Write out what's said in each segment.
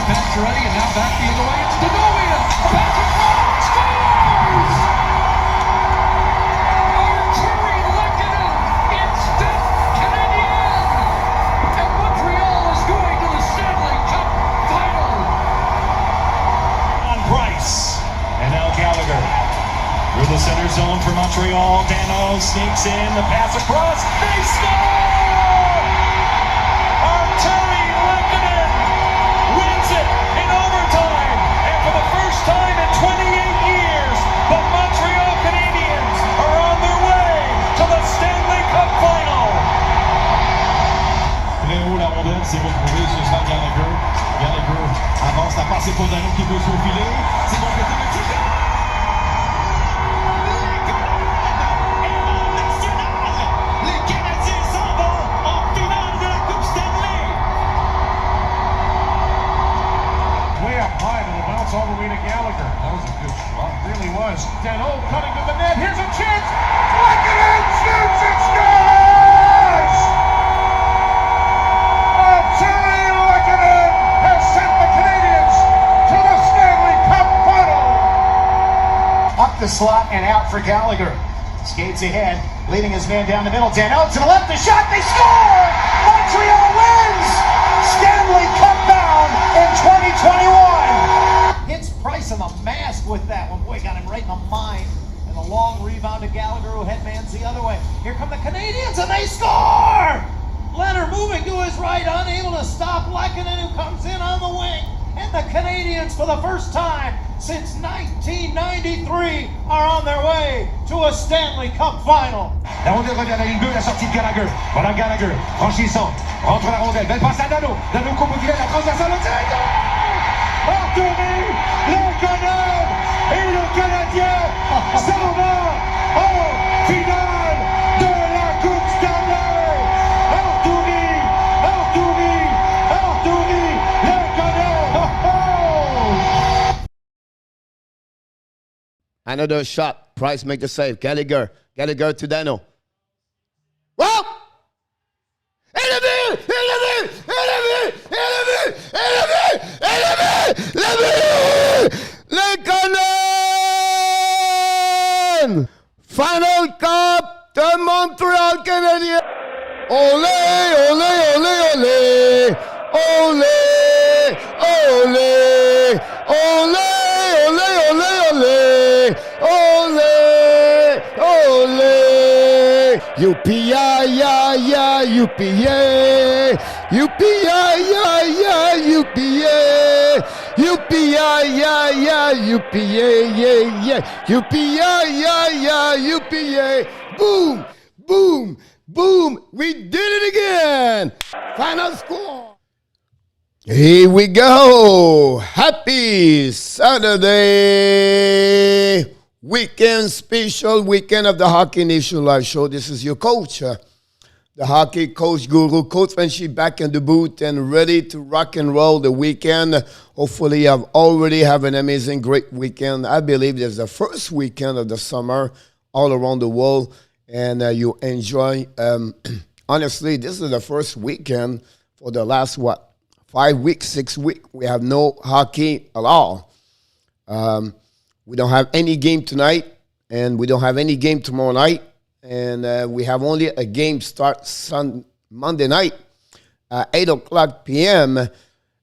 Pacioretty, and now back the other way. It's Denovia. Patrick scores! Arturi Lehkonen, instant Canadien, and Montreal is going to the Stanley Cup Final. On Price, and now Gallagher through the center zone for Montreal. Dano sneaks in, the pass across. They score! Arturi Lehkonen wins it in overtime, and for the first time in 28 years, the Montreal Canadiens are on their way to the Stanley Cup Final. Très haut la rondelle, c'est retrouvé sur Stan Gallagher. Gallagher avance, la passe est pour Dano qui peut se faufiler. C'est complété avec Chicago. All the way to Gallagher. That was a good shot. Really was. Dano cutting to the net. Here's a chance. Lehkonen shoots and scores! Arturi Lehkonen has sent the Canadiens to the Stanley Cup Final. Up the slot and out for Gallagher. Skates ahead, leading his man down the middle. Dano to the left. The shot. They score! Montreal wins! Stanley Cup bound in 2021. Hits Price in the mask with that one. Boy, got him right in the mind. And a long rebound to Gallagher, who headmans the other way. Here come the Canadiens, and they score! Leonard moving to his right, unable to stop Lehkonen, who comes in on the wing. And the Canadiens, for the first time since 1993, are on their way to a Stanley Cup Final. La rondelle revient à la ligne bleue, la sortie de Gallagher. Voilà Gallagher, franchissant, rentre la rondelle, belle passe à Dano. Dano coupe au filet, la transversale au tirage. Arturi Lehkonen et le Canadien s'en va en finale de la Coupe Stanley. Arturi Lehkonen. Oh, oh. Another shot. Price make the save. Gallagher to Dano. Well, Lehkonen! Final Cup, the Montreal Canadiens! Ole, ole, ole, ole! Ole, ole! Ole, ole, ole, ole! Ole, ole! UPI, yeah, yeah, UPA! UPI, yeah, yeah, UPA! UPI, yeah, yeah, UPA, yeah, yeah! UPI, yeah, yeah, UPA! Boom, boom, boom! We did it again! Final score! Here we go! Happy Saturday! Weekend special weekend of the Hockey Nation Live Show. This is your coach, the hockey coach guru, Coach Frenchy, back in the booth and ready to rock and roll the weekend. Hopefully, I've already have an amazing, great weekend. I believe this is the first weekend of the summer all around the world, and you enjoy. Honestly, this is the first weekend for the last, 5 weeks, 6 weeks. We have no hockey at all. We don't have any game tonight, and we don't have any game tomorrow night. And we have only a game start Monday night at 8 o'clock p.m.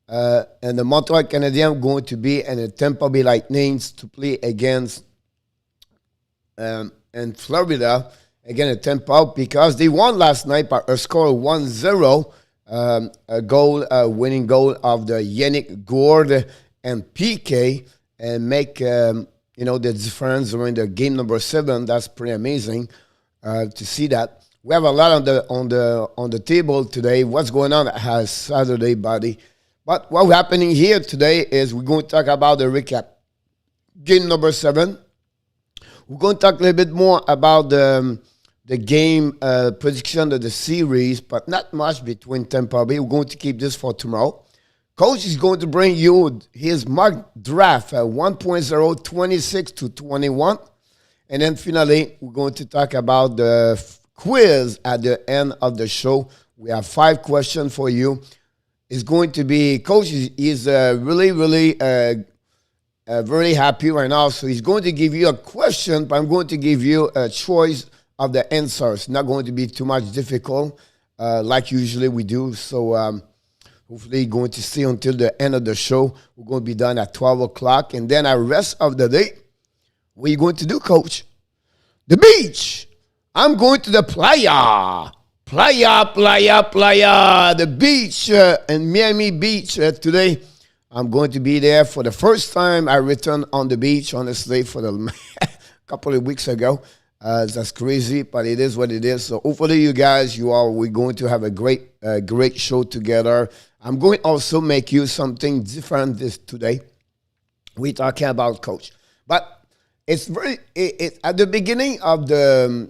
And the Montreal Canadiens going to be in the Tampa Bay Lightnings to play against in Florida, again at Tampa, because they won last night by a score of 1-0, a goal, winning goal of the Yannick Gourde and PK, and make the difference during the game number 7. That's pretty amazing. To see that. We have a lot on the table today. What's going on as Saturday, buddy? But what's happening here today is we're going to talk about the recap. Game number 7. We're going to talk a little bit more about the game prediction of the series, but not much between Tampa Bay. We're going to keep this for tomorrow. Coach is going to bring you his mock draft at 1.0, 26 to 21. And then finally, we're going to talk about the quiz at the end of the show. We have 5 questions for you. is going to be, Coach is really, really very happy right now. So he's going to give you a question, but I'm going to give you a choice of the answers. Not going to be too much difficult like usually we do. So hopefully you're going to stay until the end of the show. We're going to be done at 12 o'clock. And then the rest of the day, what are you going to do, Coach? The beach. I'm going to the playa. Playa. The beach in Miami Beach today. I'm going to be there for the first time. I returned on the beach, honestly, for the couple of weeks ago. That's crazy, but it is what it is. So hopefully you guys, we're going to have a great show together. I'm going to also make you something different today. We're talking about Coach. But it's very, at the beginning of the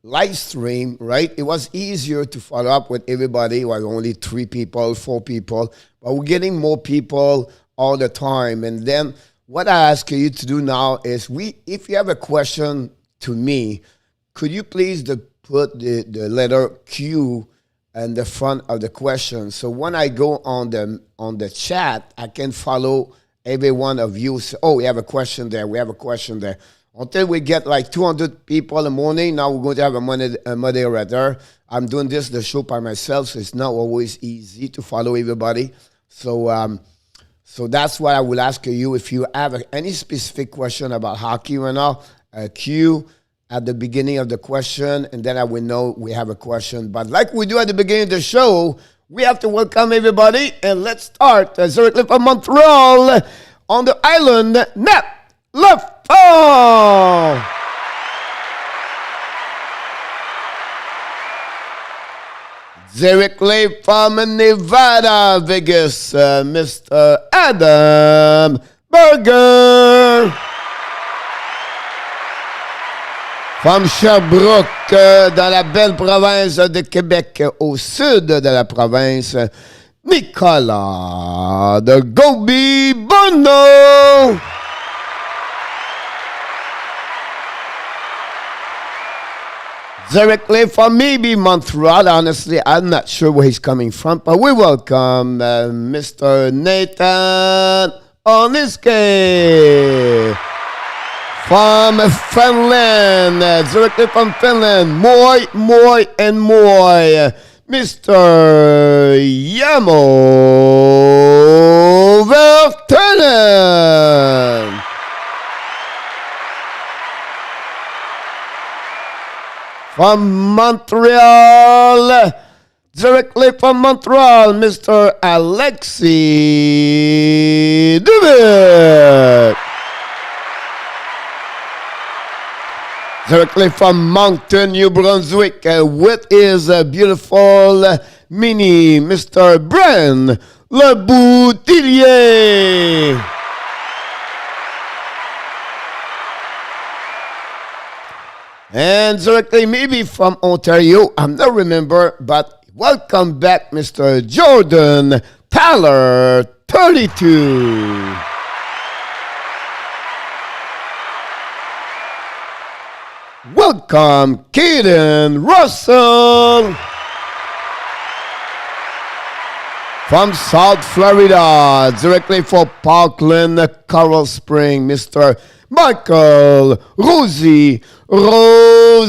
live stream, right? It was easier to follow up with everybody. Like only 3 people, 4 people, but we're getting more people all the time. And then what I ask you to do now is, if you have a question to me, could you please put the letter Q in the front of the question? So when I go on the chat, I can follow every one of you. So, we have a question there. We have a question there. Until we get like 200 people in the morning, now we're going to have a moderator. I'm doing the show by myself, so it's not always easy to follow everybody. So that's what I will ask you. If you have any specific question about hockey right now, Q at the beginning of the question, and then I will know we have a question. But like we do at the beginning of the show, we have to welcome everybody, and let's start. Directly from Montreal on the island, net left. Oh! Directly from Nevada, Vegas, Mr. Adam Berger. From Sherbrooke, dans la belle province de Québec, au sud de la province, Nicolas de Gobi Bono. Directly from maybe Montreal. Honestly, I'm not sure where he's coming from, but we welcome Mr. Nathan Oniski from Finland. Directly from Finland, more, Mr. Yamo Vertenen. From Montreal, directly from Montreal, Mr. Alexis Duvic. Directly from Moncton, New Brunswick, with his beautiful mini, Mr. Bren Le Boutillier. And directly maybe from Ontario, I'm not remember, but welcome back, Mr. Jordan Tyler, 32. Welcome, Kaden Russell. From South Florida, directly for Parkland, Coral Spring, Mr. Michael Rosie Rosenblatt.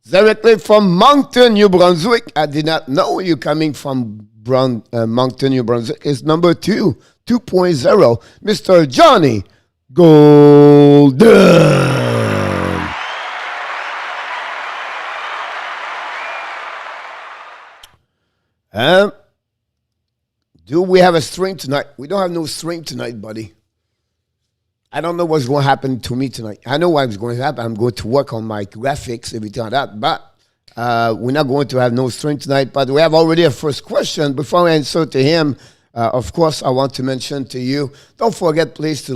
Directly from Moncton, New Brunswick. I did not know you're coming from Moncton, New Brunswick. It's number 2.0, Mr. Johnny Golden. Do we have a stream tonight? We don't have no stream tonight, buddy. I don't know what's going to happen to me tonight. I know what's going to happen. I'm going to work on my graphics, everything like that. But we're not going to have no stream tonight. But we have already a first question. Before I answer to him, of course, I want to mention to you, don't forget, please, to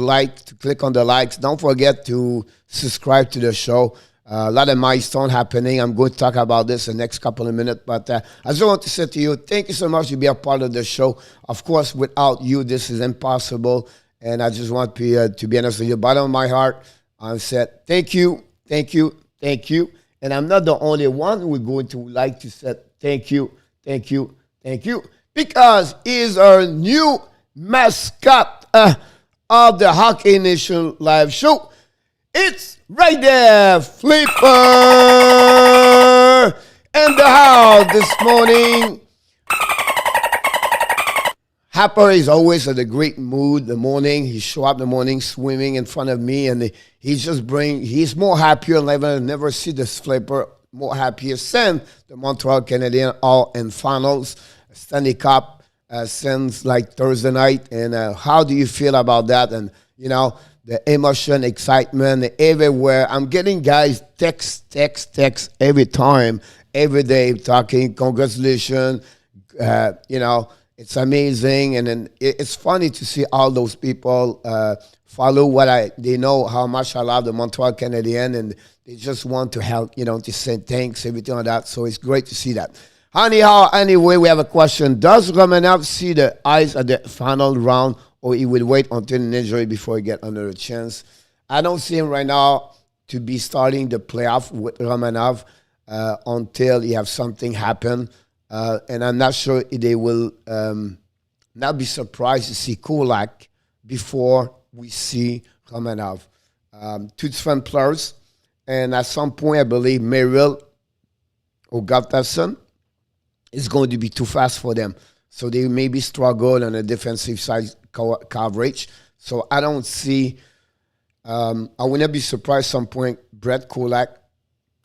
click on the likes. Don't forget to subscribe to the show. A lot of milestones happening. I'm going to talk about this in the next couple of minutes. But I just want to say to you, thank you so much to be a part of the show. Of course, without you, this is impossible. And I just want to be honest with you, bottom of my heart, I said, thank you, thank you, thank you. And I'm not the only one who is going to like to say thank you, thank you, thank you. Because he's our new mascot of the Hockey Nation live show. It's right there, Flipper in the house this morning. Happer is always in a great mood the morning. He show up in the morning swimming in front of me, and he's more happier than ever. Never see this Flipper more happier since the Montreal Canadiens are in finals, Stanley Cup since like Thursday night. And how do you feel about that? And the emotion, excitement everywhere. I'm getting guys text every time, every day talking congratulations. It's amazing, and then it's funny to see all those people follow they know how much I love the Montreal Canadiens, and they just want to help, to say thanks, everything like that. So it's great to see that. Anyway, we have a question. Does Romanov see the ice at the final round, or he will wait until an injury before he get another chance? I don't see him right now to be starting the playoff with Romanov until he have something happen. And I'm not sure they will not be surprised to see Kulak before we see Romanov. Two different players. And at some point, I believe Merrill or Gustafsson is going to be too fast for them. So they maybe struggle on a defensive side coverage. So I don't see, I will not be surprised at some point Brett Kulak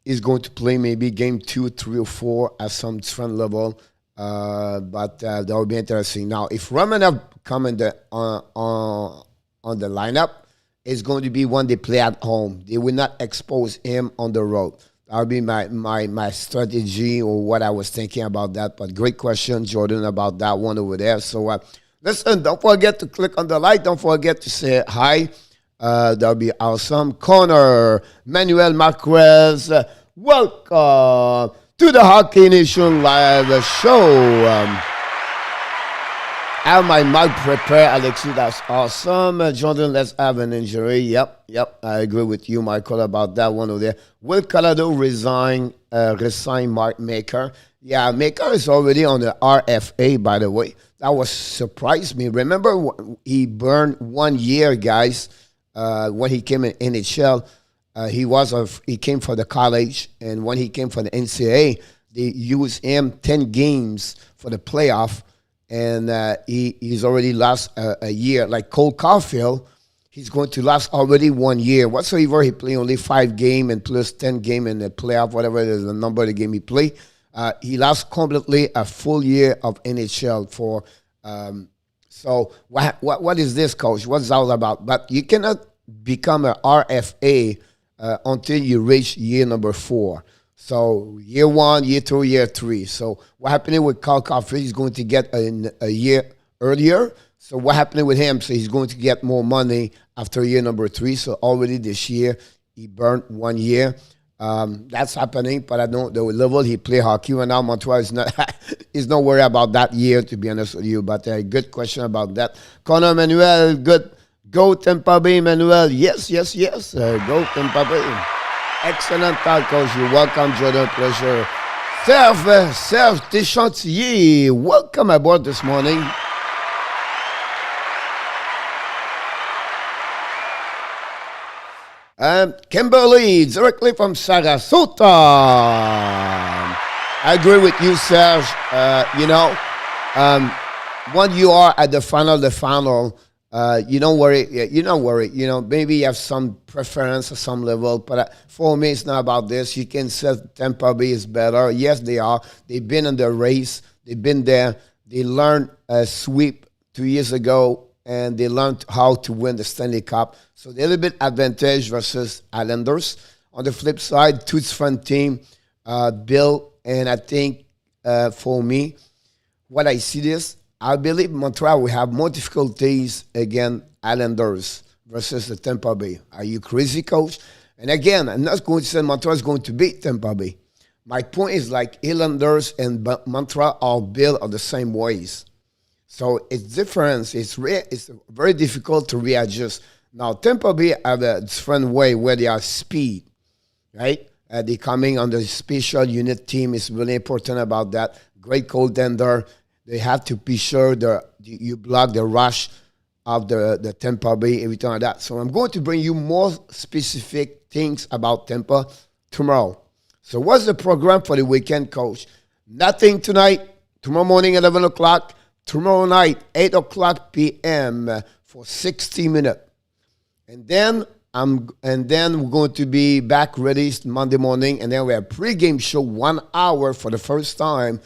is going to play maybe game 2, 3, or 4 at some different level. But that will be interesting. Now, if Romanov come on the lineup, it's going to be when they play at home. They will not expose him on the road. That would be my strategy or what I was thinking about that. But great question, Jordan, about that one over there. So listen, don't forget to click on the like. Don't forget to say hi. That'll be awesome. Connor, Manuel Marquez, welcome to the Hockey Nation live show. I have my mic prepared, Alexi. That's awesome. Jordan, let's have an injury. Yep. I agree with you, Michael, about that one over there. Will Colorado resign Mark Maker? Yeah, Maker is already on the RFA, by the way. That was surprised me. Remember, he burned 1 year, guys. When he came in NHL, he came for the college, and when he came for the NCAA, they used him 10 games for the playoff, and he's already lost a year. Like Cole Caulfield, he's going to last already 1 year. Whatsoever he played only 5 games and plus 10 games in the playoff, whatever it is, the number of the game he played. He lost completely a full year of NHL for. So what is this, coach? What's all about? But you cannot become an RFA until you reach year number 4. So year 1, year 2, year 3. So what happening with Carl Caulfield? He's going to get a year earlier. So what happening with him? So he's going to get more money after year number 3. So already this year he burned 1 year. That's happening, but I don't. The level he play hockey right now, Montreal is not not worried about that year, to be honest with you. But a good question about that. Connor Manuel, good. Go Tampa Bay, Manuel. Yes. Go Tampa Bay. Excellent thought, coach. You're welcome, Jordan. Pleasure. Serge Deschantier, welcome aboard this morning. Kimberly, directly from Sarasota. I agree with you, Serge. When you are at the final, you don't worry. You're not worried. Maybe you have some preference at some level, but for me, it's not about this. You can say Tampa Bay is better. Yes, they are. They've been in the race. They've been there. They learned a sweep 2 years ago, and they learned how to win the Stanley Cup. So they're a little bit advantage versus Islanders. On the flip side, two different team, Bill, and I think for me, what I see this, I believe Montreal will have more difficulties against Islanders versus the Tampa Bay. Are you crazy, coach? And again, I'm not going to say Montreal is going to beat Tampa Bay. My point is like Islanders and Montreal are built on the same ways. So it's different. It's very difficult to readjust. Now, Tampa Bay have a different way where they are speed, right? They coming on the special unit team. It's really important about that. Great goaltender. They have to be sure you block the rush of the Tampa Bay, everything like that. So I'm going to bring you more specific things about Tampa tomorrow. So what's the program for the weekend, Coach? Nothing tonight. Tomorrow morning, 11 o'clock. Tomorrow night, 8 o'clock p.m. For 60 minutes. And then we're going to be back ready Monday morning. And then we have a pregame show 1 hour for the first time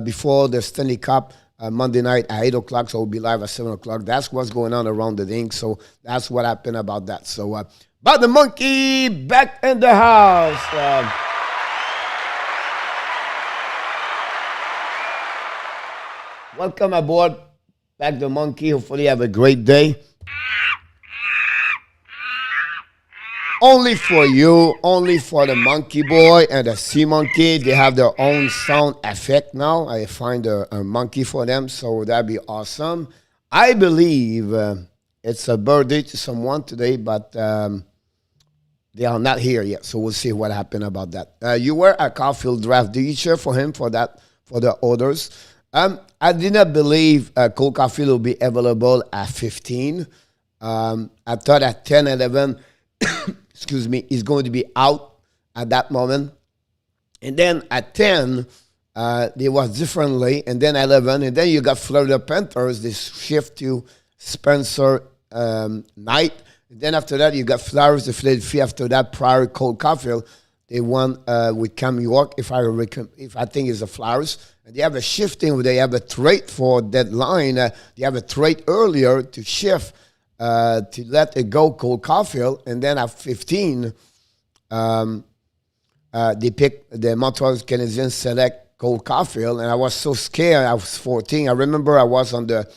before the Stanley Cup Monday night at 8 o'clock. So we'll be live at 7 o'clock. That's what's going on around the thing. So that's what happened about that. So, but the monkey back in the house. Welcome aboard. Back the monkey. Hopefully you have a great day. Only for you, only for the monkey boy and the sea monkey. They have their own sound effect now. I find a monkey for them, so that'd be awesome. I believe it's a birthday to someone today, but they are not here yet, so we'll see what happened about that. You were at Caulfield Draft. Do you cheer for him for that, for the orders? I did not believe Cole Caulfield will be available at 15. I thought at 10, 11, excuse me, he's going to be out at that moment. And then at 10, they was differently. And then 11, and then you got Florida Panthers. They shift to Spencer Knight. And then after that, you got Flowers, the Philadelphia. After that, prior Cole Caulfield, they won with Cam York, if I think it's the Flowers. And they have a shifting where they have a trade for deadline. They have a trade earlier to shift to let it go Cole Caulfield. And then at 15, they picked the Montreal Canadiens select Cole Caulfield. And I was so scared. I was 14. I remember I was on the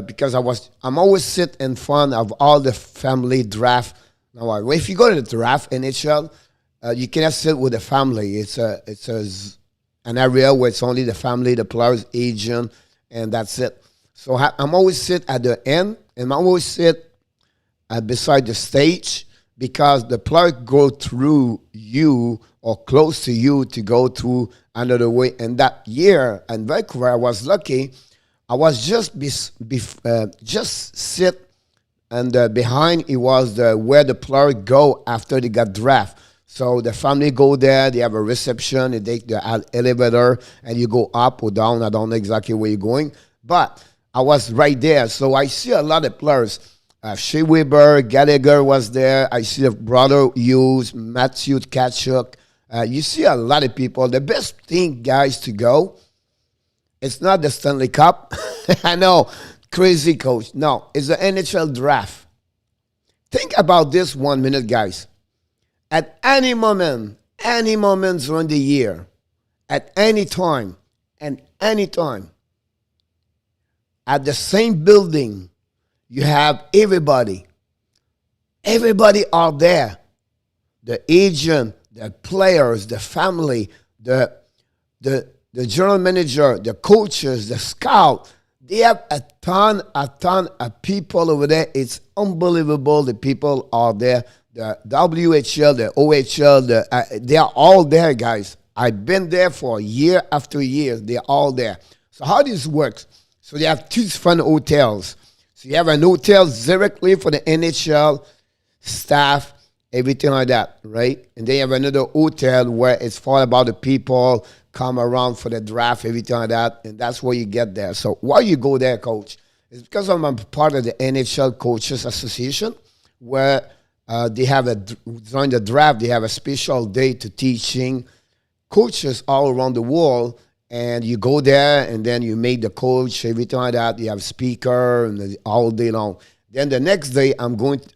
because I'm always sit in front of all the family draft. Now, if you go to the draft NHL, you cannot sit with the family. It's an area where it's only the family, the players, agent, and that's it. So I'm always sit at the end, and I always sit beside the stage because the player go through you or close to you to go through another way. And that year in Vancouver, I was lucky. I was just sit, and behind it was where the player go after they got drafted. So the family go there, they have a reception, they take the elevator, and you go up or down. I don't know exactly where you're going. But I was right there. So I see a lot of players. Shea Weber, Gallagher was there. I see the brother Hughes, Matthew Tkachuk. You see a lot of people. The best thing, guys, to go, it's not the Stanley Cup. I know, crazy coach. No, it's the NHL draft. Think about this 1 minute, guys. At any moment during the year, at any time, at the same building, you have everybody. Everybody are there. The agent, the players, the family, the general manager, the coaches, the scout. They have a ton of people over there. It's unbelievable. The people are there. The WHL, the OHL, they are all there, guys. I've been there for year after year. They're all there. So how this works? So they have two different hotels. So you have an hotel directly for the NHL staff, everything like that, right? And then you have another hotel where it's all about the people come around for the draft, everything like that. And that's where you get there. So why you go there, coach? It's because I'm a part of the NHL Coaches Association where they have during the draft, they have a special day to teaching coaches all around the world. And you go there, and then you meet the coach, everything like that. You have speaker and all day long. Then the next day,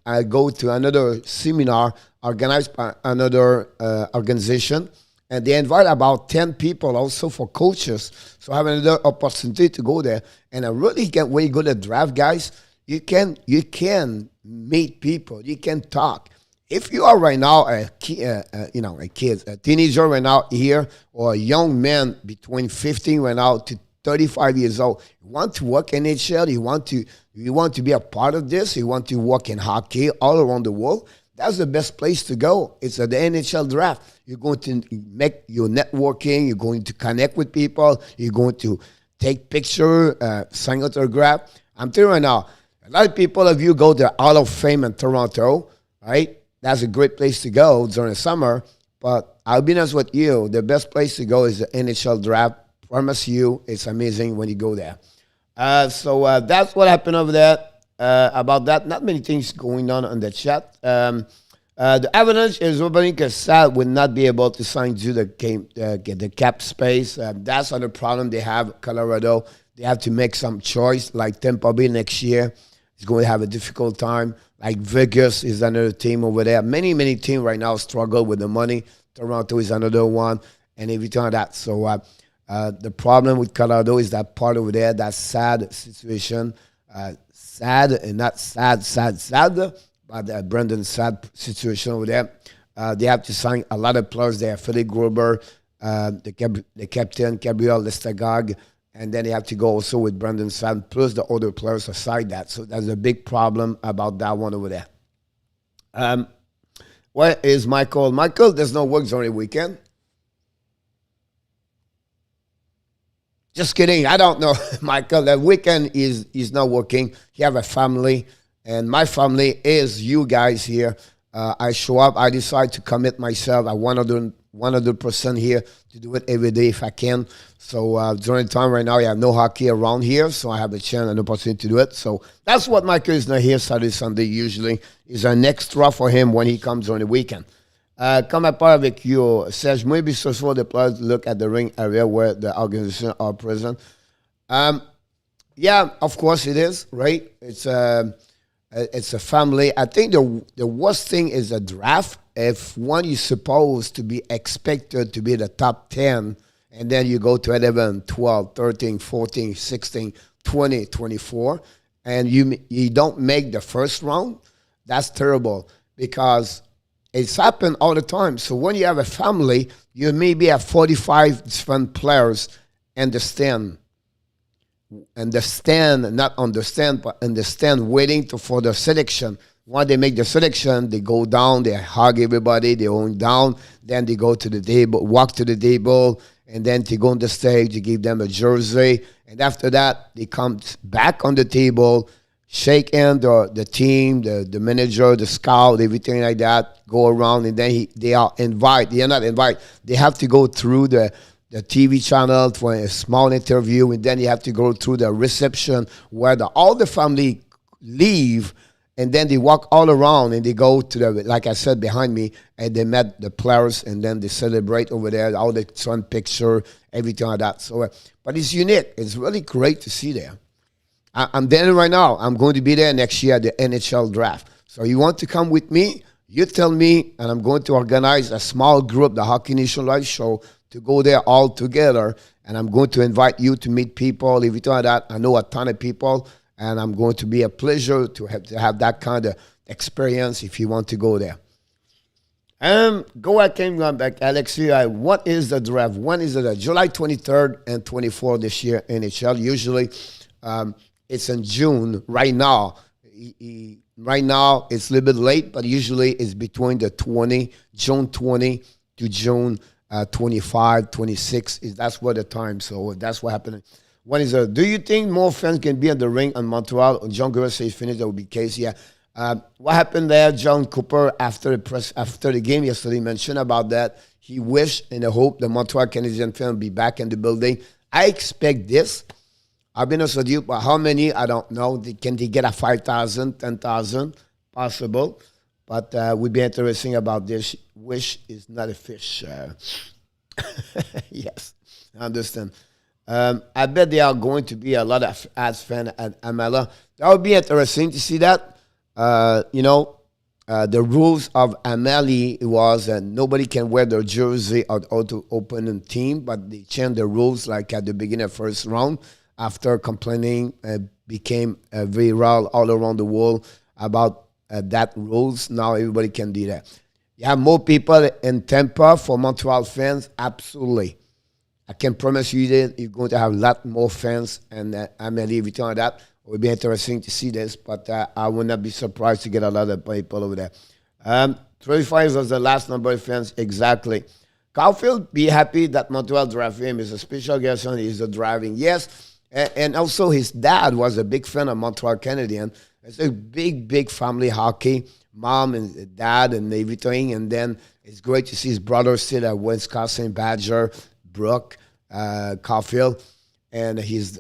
I go to another seminar organized by another organization, and they invite about 10 people also for coaches. So I have another opportunity to go there. And I really when you go to draft, guys, you can meet people, you can talk. If you are right now a teenager right now here, or a young man between 15 right now to 35 years old. You want to work in NHL, you want to be a part of this, you want to work in hockey all around the world, that's the best place to go. It's at the NHL draft. You're going to make your networking, you're going to connect with people, you're going to take picture, sign autograph. I'm telling you right now, a lot of people of you go to Hall of Fame in Toronto, right? That's a great place to go during the summer. But I'll be honest with you, the best place to go is the NHL draft. Promise you, it's amazing when you go there. So that's what happened over there. About that, not many things going on the chat. The Avalanche is hoping that Sad will not be able to sign due to get the cap space. That's another problem they have. Colorado, they have to make some choice. Like Tampa Bay next year is going to have a difficult time. Like Vegas is another team over there. Many teams right now struggle with the money. Toronto is another one, and everything like that. So the problem with Colorado is that part over there, that sad situation. Sad and not sad, but Brendan sad situation over there. They have to sign a lot of players there. Philip Gruber, the captain, Gabriel Lestagog, and then they have to go also with Brendan Sad, plus the other players aside that. So there's a big problem about that one over there. Where is Michael? Michael, there's no work during the weekend. Just kidding. I don't know, Michael. The weekend is not working. He have a family, and my family is you guys here. I show up. I decide to commit myself. I 100% here to do it every day if I can. So during the time right now, I have no hockey around here, so I have a chance and opportunity to do it. So that's what Michael is not here Saturday, Sunday usually. Is an extra for him when he comes during the weekend. Comme à part avec you, Serge, maybe ce soir the players look at the ring area where the organization are present. Yeah, of course it is, right? It's a family. I think the worst thing is a draft. If one is supposed to be expected to be the top 10, and then you go to 11, 12, 13, 14, 16, 20, 24, and you don't make the first round, that's terrible because it's happened all the time. So when you have a family, you maybe have 45 different players in the stand. Not understand, but understand, waiting for the selection. When they make the selection, they go down, they hug everybody, they go down, then they go to the table, walk to the table, and then they go on the stage, they give them a jersey, and after that, they come back on the table, shake hand the team, the manager, the scout, everything like that, go around, and then they are not invited. They have to go through the TV channel for a small interview, and then you have to go through the reception where all the family leave, and then they walk all around, and they go to the, like I said, behind me, and they met the players, and then they celebrate over there, all the sun picture, everything like that. So, but it's unique. It's really great to see there. I'm there right now. I'm going to be there next year at the NHL draft. So you want to come with me? You tell me, and I'm going to organize a small group, the Hockey Nation Live Show, to go there all together. And I'm going to invite you to meet people, everything like that. I know a ton of people, and I'm going to be a pleasure to have that kind of experience if you want to go there. Go ahead, came back, Alexi. What is the draft? When is it? July 23rd and 24th this year, NHL. Usually, it's in June right now. Right now, it's a little bit late, but usually it's between the June 20 to June 25, 26. That's what the time. So that's what happened. When is it? Do you think more fans can be in the ring in Montreal? John Guerrero says finished. That would be the case. Yeah. What happened there? John Cooper after the game yesterday mentioned about that. He wished and hope the Montreal Canadiens fan will be back in the building. I expect this. I've been honest with you, but how many, I don't know. Can they get a 5,000, 10,000? Possible. But would be interesting about this. Wish is not a fish. Yes, I understand. I bet there are going to be a lot of ads fans at Amalie. That would be interesting to see that. The rules of Amalie was that nobody can wear their jersey out to open team, but they changed the rules like at the beginning of first round. After complaining, became viral all around the world about that rules. Now everybody can do that. You have more people in Tampa for Montreal fans? Absolutely. I can promise you that you're going to have a lot more fans, and Amalie, everything like that. It will be interesting to see this, but I would not be surprised to get a lot of people over there. 35 was the last number of fans, exactly. Caulfield, be happy that Montreal drafted him. He's a special guest on. He's a driving. Yes, and also his dad was a big fan of Montreal Canadiens. It's a big family hockey, mom and dad and everything. And then it's great to see his brother still at Wisconsin Badger, Brooke, Caulfield. And he's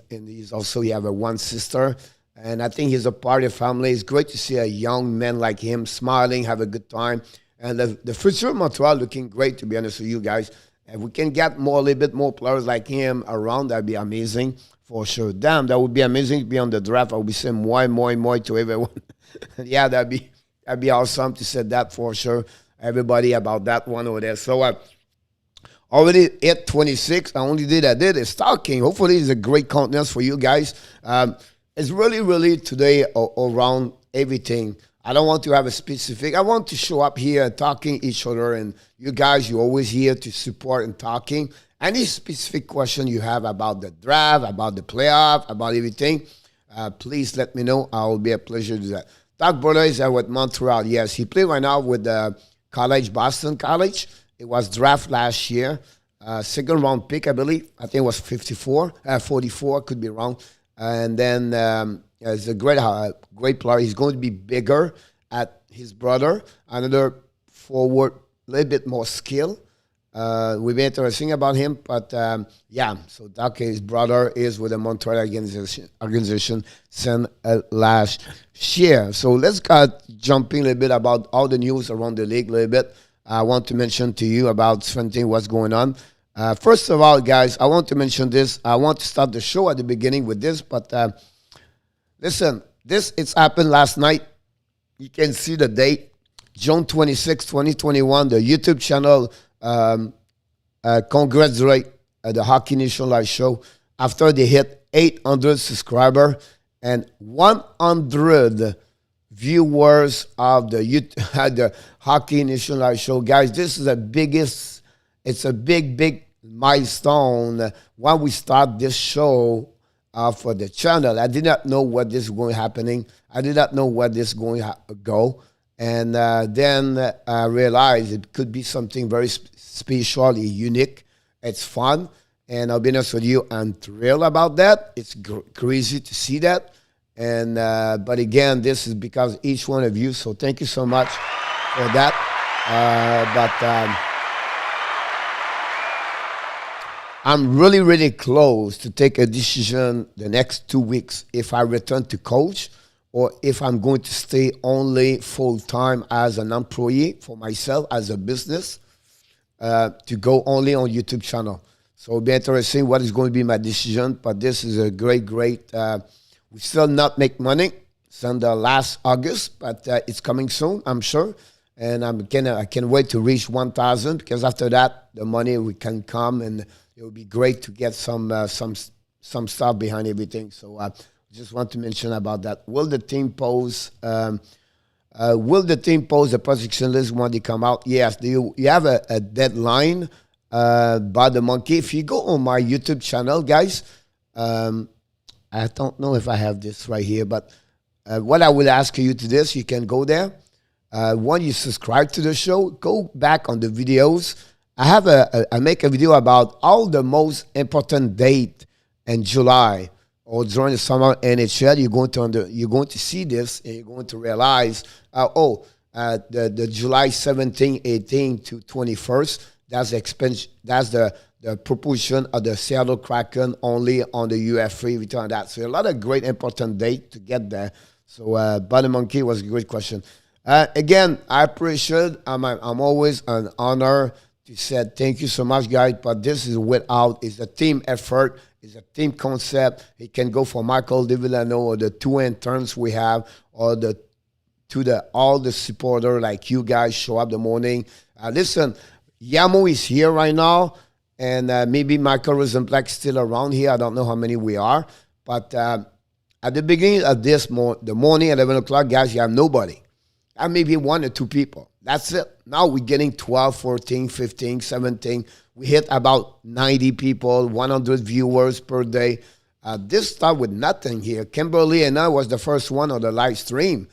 also, he have one sister. And I think he's a part of the family. It's great to see a young man like him smiling, have a good time. And the future of Montreal looking great, to be honest with you guys. If we can get a little bit more players like him around, that'd be amazing for sure. Damn, that would be amazing to be on the draft. I would be saying more to everyone. Yeah, that'd be awesome to say that for sure. Everybody about that one over there. So already 8:26. I only did is talking. Hopefully it's a great content for you guys. It's really today around everything. I don't want to have a specific. I want to show up here talking each other, and you guys, you're always here to support and talking. Any specific question you have about the draft, about the playoff, about everything, please let me know. I will be a pleasure to do that. Doug Brother is with Montreal. Yes, he played right now with college, Boston College. It was draft last year. Second round pick, I believe. I think it was 44, could be wrong. And then he's a great player. He's going to be bigger at his brother. Another forward, a little bit more skill. We've been interesting about him, but yeah. So Doc, his brother, is with the Montreal organization since last year. So let's jump in a little bit about all the news around the league a little bit. I want to mention to you about something what's going on. First of all, guys, I want to mention this. I want to start the show at the beginning with this, but listen, it's happened last night. You can see the date, June 26, 2021. The YouTube channel congratulate the Hockey Nation Live show after they hit 800 subscribers and 100 viewers of the Hockey Nation Live show. Guys, this is the biggest. It's a big milestone when we start this show for the channel. I did not know what this was going happening. I did not know where this is going to go. And then I realized it could be something very special, unique. It's fun. And I'll be honest with you, I'm thrilled about that. It's crazy to see that. And but again, this is because each one of you. So thank you so much for that. I'm really close to take a decision the next 2 weeks if I return to coach or if I'm going to stay only full-time as an employee for myself as a business to go only on YouTube channel. So it'll be interesting what is going to be my decision, but this is a great, we still not make money since the last August, but it's coming soon, I'm sure. And I can't wait to reach 1,000 because after that, the money we can come and it would be great to get some stuff behind everything. So I just want to mention about that. Will the team pose the position list when they come out? Yes. You have a deadline by the monkey. If you go on my YouTube channel, guys, I don't know if I have this right here, but what I will ask you to this, you can go there. When you subscribe to the show, go back on the videos. I make a video about all the most important date in July or during the summer NHL. You're going to see this and you're going to realize, the July 17, 18 to 21st. That's the proportion of the Seattle Kraken only on the UF3 return that. So a lot of great important date to get there. So Buddy Monkey was a great question. Again, I appreciate. I'm always an honor to say thank you so much, guys. But this is it's a team effort. It's a team concept. It can go for Michael DeVillano or the two interns we have, or all the supporter like you guys show up the morning. Listen, Yamo is here right now, and maybe Michael Rosenblatt still around here. I don't know how many we are, but at the beginning of the morning, 11 o'clock, guys, you have nobody. Maybe one or two people. that's it. Now we're getting 12, 14, 15, 17. We hit about 90 people, 100 viewers per day. This started with nothing here. Kimberly and I was the first one on the live stream.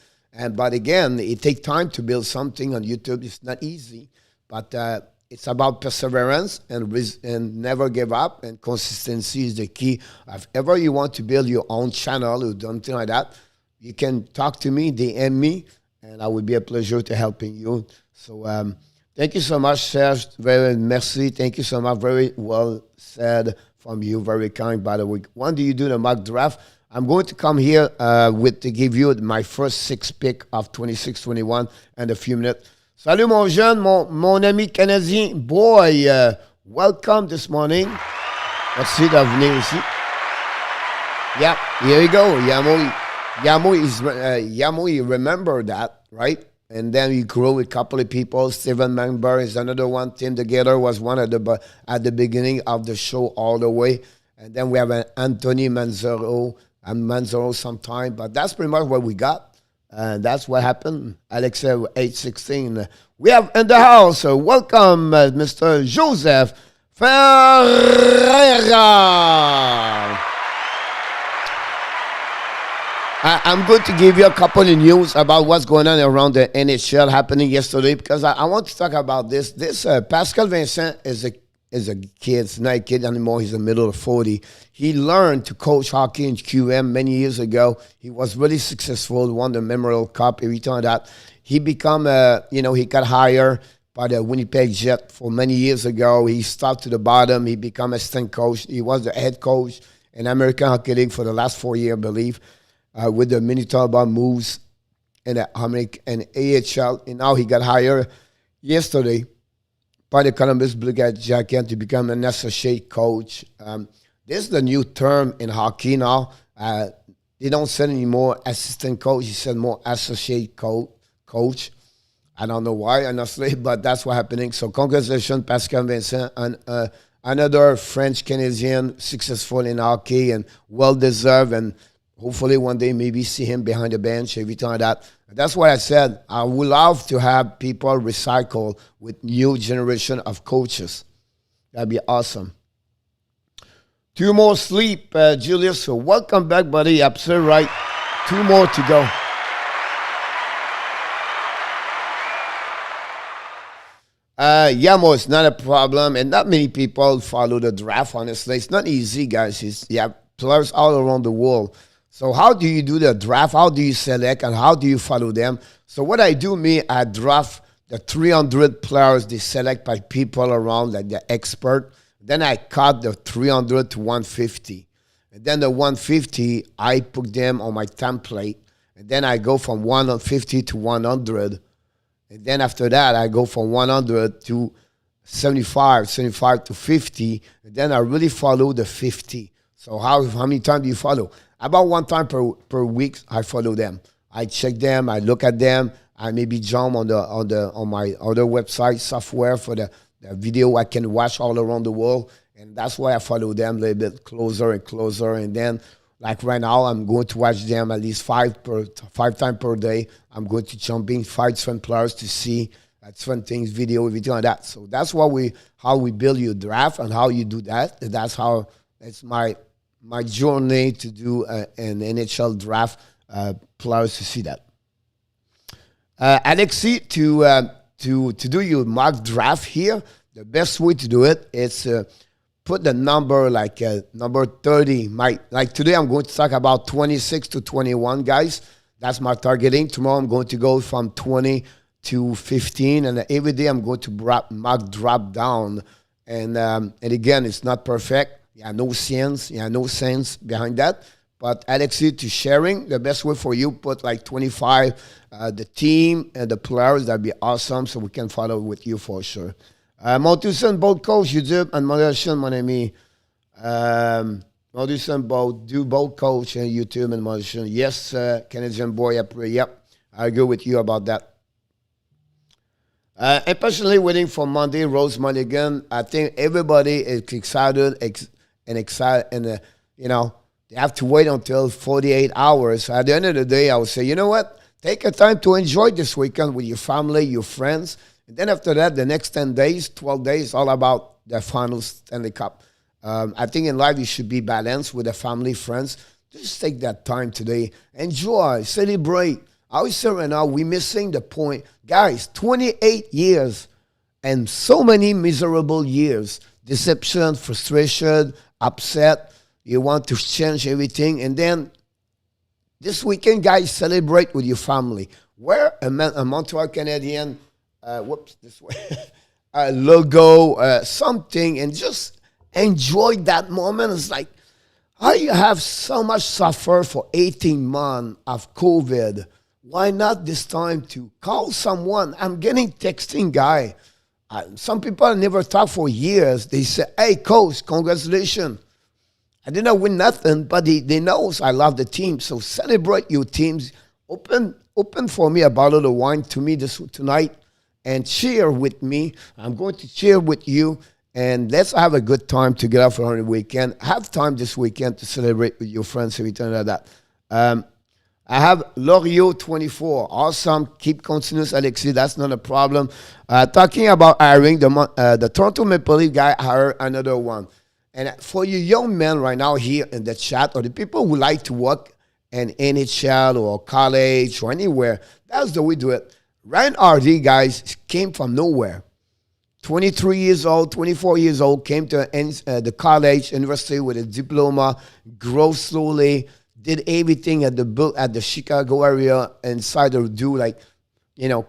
But again, it takes time to build something on YouTube. It's not easy. But it's about perseverance and never give up. And consistency is the key. If ever you want to build your own channel or something like that, you can talk to me, DM me, and I would be a pleasure to helping you. So thank you so much, Serge. Very merci. Thank you so much. Very well said from you. Very kind, by the way. When do you do the mock draft? I'm going to come here to give you my first 6 pick of 26-21 in a few minutes. Salut mon jeune, mon ami canadien. Boy, welcome this morning. Merci de venir ici. Yeah, here you go. Yamo, you remember that, right? And then we grew with a couple of people. Steven Member is another one. Team Together was one at the beginning of the show all the way. And then we have an Anthony Manzaro sometime. But that's pretty much what we got. And that's what happened. Alexei, 816. We have in the house, welcome, Mr. Joseph Ferreira. I'm going to give you a couple of news about what's going on around the NHL happening yesterday because I want to talk about this. Pascal Vincent is a kid. It's not a kid anymore. He's in the middle of 40. He learned to coach hockey in QM many years ago. He was really successful, won the Memorial Cup, everything like that. He become he got hired by the Winnipeg Jet for many years ago. He started to the bottom. He became assistant coach. He was the head coach in American Hockey League for the last 4 years, I believe, with the Manitoba Moose and AHL. And now he got hired yesterday by the Columbus Blue Jackets to become an associate coach. This is the new term in hockey now. They don't say anymore assistant coach. He said more associate coach. I don't know why, honestly, but that's what's happening. So congratulations, Pascal Vincent, and another French Canadian successful in hockey and well-deserved, and hopefully one day maybe see him behind the bench, everything like that. That's why I said I would love to have people recycle with new generation of coaches. That'd be awesome. 2 more sleep, Julius. So welcome back, buddy. Absolutely right. 2 more to go. Yamo, it's not a problem, and not many people follow the draft, honestly. It's not easy, guys. You have players all around the world. So how do you do the draft? How do you select, and how do you follow them? So what I do, I draft the 300 players they select by people around, like the expert. Then I cut the 300 to 150. And then the 150, I put them on my template. And then I go from 150 to 100. And then after that, I go from 100 to 75, 75 to 50. And then I really follow the 50. So how many times do you follow? About 1 time per week, I follow them. I check them. I look at them. I maybe jump on my other website software for the video I can watch all around the world, and that's why I follow them a little bit closer and closer. And then, like right now, I'm going to watch them at least 5 times per day. I'm going to jump in 5 different players to see different things, video, everything like that. So that's how we build your draft and how you do that. That's my journey to do an NHL draft. Players to see that. Alexi, to do your mock draft here, the best way to do it is put the number like number 30. Like today, I'm going to talk about 26 to 21 guys. That's my targeting. Tomorrow, I'm going to go from 20 to 15, and every day I'm going to mock drop down. And again, it's not perfect. No sense behind that. But Alexi, to sharing, the best way for you, put like 25, the team and the players. That'd be awesome, so we can follow with you for sure. Montuson, both coach, YouTube, and moderation, mon ami. Montuson, both, do both coach and YouTube and moderation. Yes, Canadian boy, yep, I agree with you about that. Impatiently waiting for Monday, Rose Mulligan. I think everybody is excited, and they have to wait until 48 hours. At the end of the day, I would say, you know what? take a time to enjoy this weekend with your family, your friends. And then after that, the next 10 days, 12 days, all about the final Stanley Cup. I think in life you should be balanced with the family, friends. Just take that time today. Enjoy, celebrate. I always say right now, we're missing the point. Guys, 28 years and so many miserable years. Deception, frustration, upset. You want to change everything. And then this weekend, guys, celebrate with your family. Wear a Montreal Canadiens, logo, something, and just enjoy that moment. It's like, how you have so much suffer for 18 months of COVID. Why not this time to call someone? I'm getting texting guy. Some people never talk for years. They say, hey, coach, congratulations. I did not win nothing, but they know I love the team. So celebrate your teams. Open for me a bottle of wine to me tonight and cheer with me. I'm going to cheer with you. And let's have a good time together for the weekend. Have time this weekend to celebrate with your friends, everything like that. I have Loriot24. Awesome. Keep continuous, Alexis. That's not a problem. Talking about hiring, the Toronto Maple Leaf guy hired another one. And for you young men right now here in the chat, or the people who like to work in NHL or college or anywhere, that's the way to do it. Ryan Hardy, guys, came from nowhere. 23 years old, 24 years old, came to the college, university with a diploma, grew slowly, did everything at the Chicago area inside to do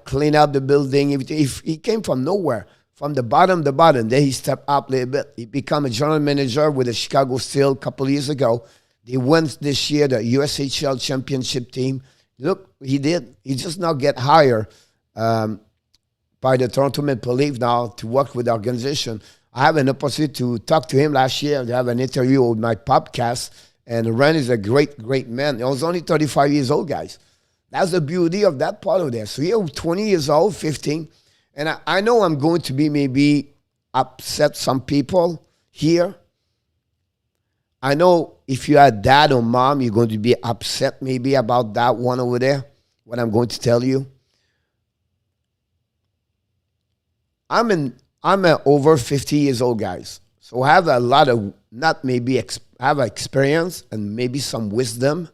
clean out the building, everything. He came from nowhere, from the bottom. Then he stepped up a little bit. He became a general manager with the Chicago Steel a couple of years ago. They won this year the USHL championship team. Look, he did. He just now get hired by the Toronto Maple Leaf now to work with the organization. I have an opportunity to talk to him last year. I have an interview with my podcast. And Ren is a great, great man. He was only 35 years old, guys. That's the beauty of that part of there. So you're 20 years old, 15. And I know I'm going to be maybe upset some people here. I know if you are dad or mom, you're going to be upset maybe about that one over there, what I'm going to tell you. I'm an over 50 years old, guys. So I have a lot of, not maybe have experience and maybe some wisdom.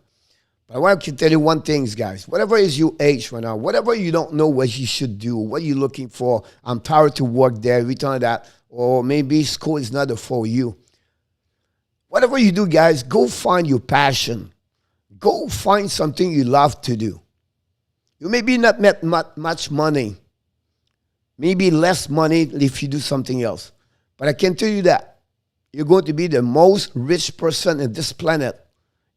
But I want to tell you one thing, guys. Whatever is your age right now, whatever you don't know what you should do, what you're looking for, I'm tired to work there, return that, or maybe school is not for you. Whatever you do, guys, go find your passion. Go find something you love to do. You maybe not make much money, maybe less money if you do something else. But I can tell you that you're going to be the most rich person in this planet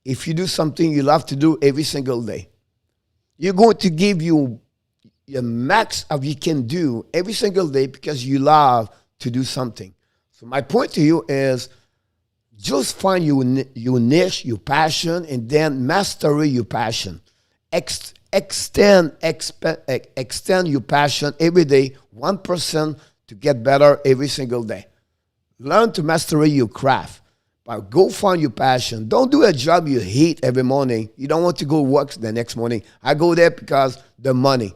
if you do something you love to do every single day. You're going to give you the max of you can do every single day because you love to do something. So my point to you is just find your niche, your passion, and then master your passion. Extend your passion every day, 1% to get better every single day. Learn to master your craft. But go find your passion. Don't do a job you hate every morning. You don't want to go work the next morning. I go there because the money.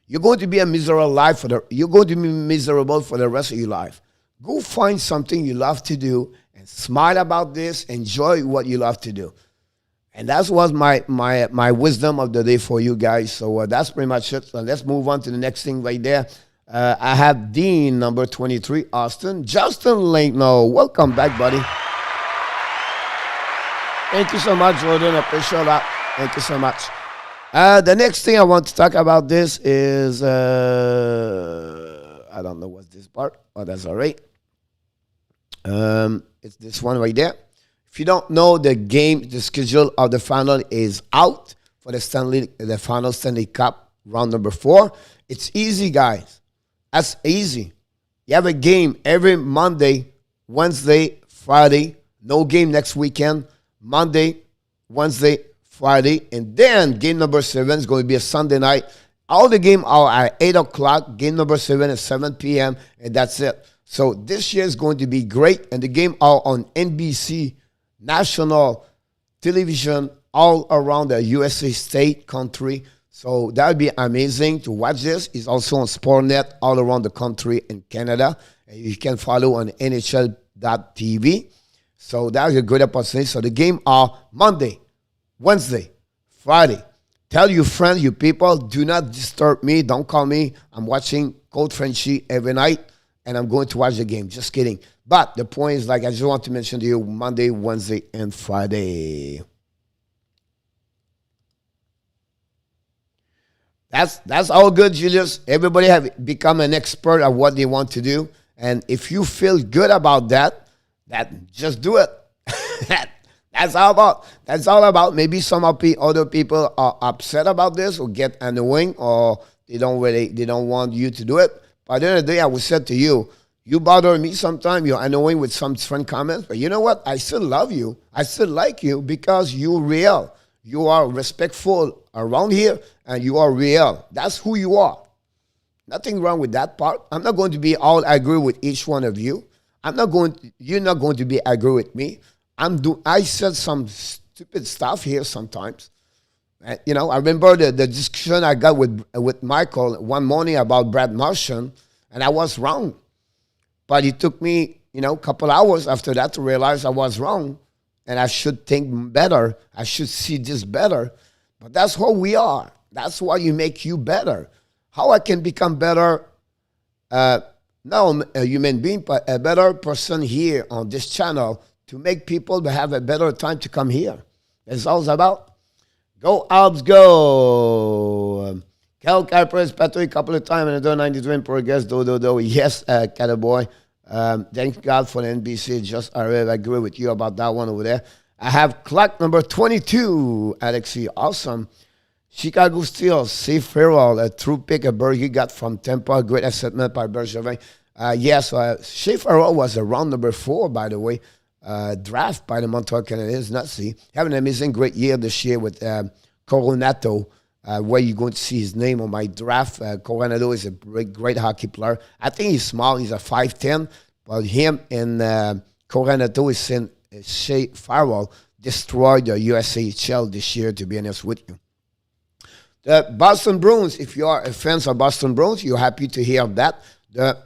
You're going to be a miserable life you're going to be miserable for the rest of your life. Go find something you love to do and smile about this. Enjoy what you love to do. And that was my wisdom of the day for you guys. So that's pretty much it. So let's move on to the next thing right there. I have Dean, number 23, Austin. Justin Lankno, welcome back, buddy. Thank you so much, Jordan. I appreciate that. Thank you so much. The next thing I want to talk about this is, I don't know what's this part. Oh, that's all right. It's this one right there. If you don't know, the schedule of the final is out for the final Stanley Cup round number 4. It's easy, guys. That's easy. You have a game every Monday, Wednesday, Friday. No game next weekend. Monday, Wednesday, Friday. And then game number 7 is going to be a Sunday night. All the games are at 8 o'clock. Game number 7 is 7 p.m. And that's it. So this year is going to be great. And the game are on NBC, national television, all around the USA state, country. So that would be amazing to watch this. It's also on Sportnet all around the country in Canada. And you can follow on NHL.tv. So that's a good opportunity. So the game are Monday, Wednesday, Friday. Tell your friends, your people, do not disturb me. Don't call me. I'm watching Coach Frenchy every night, and I'm going to watch the game. Just kidding. But the point is, like, I just want to mention to you Monday, Wednesday, and Friday. That's all good, Julius. Everybody have become an expert at what they want to do. And if you feel good about that just do it. That's all about. Maybe some other people are upset about this or get annoying or they don't want you to do it. But at the end of the day, I would say to you, you bother me sometimes, you're annoying with some friend comments, but you know what? I still love you. I still like you because you're real. You are respectful around here and you are real. That's who you are. Nothing wrong with that part. I'm not going to be all agree with each one of you. You're not going to be agree with me. I said some stupid stuff here sometimes. I remember the discussion I got with Michael one morning about Brad Marchand, and I was wrong. But it took me, a couple hours after that to realize I was wrong, and I should think better. I should see this better. But that's who we are. That's why you make you better. How I can become better, not a human being, but a better person here on this channel to make people have a better time to come here. That's all it's about. Go, Alps, go. Cal Kuipers, Patrick, a couple of times, another 93 in progress. Do. Yes, Cataboy. Thank God for the NBC. Just I really agree with you about that one over there. I have clock number 22, Alexi. Awesome. Chicago Steel, Steve Farrell, a true pick, a bird he got from Tampa. Great assessment by Bergevin. Yes, Shea Farrell was a round number 4, by the way. Draft by the Montreal Canadiens. Not see. Having an amazing, great year this year with Coronato, where you're going to see his name on my draft. Coronato is a great hockey player. I think he's small. He's a 5'10", but him and Coronato is saying Shea Farrell destroyed the USAHL this year, to be honest with you. The Boston Bruins, if you are a fan of Boston Bruins, you're happy to hear that. The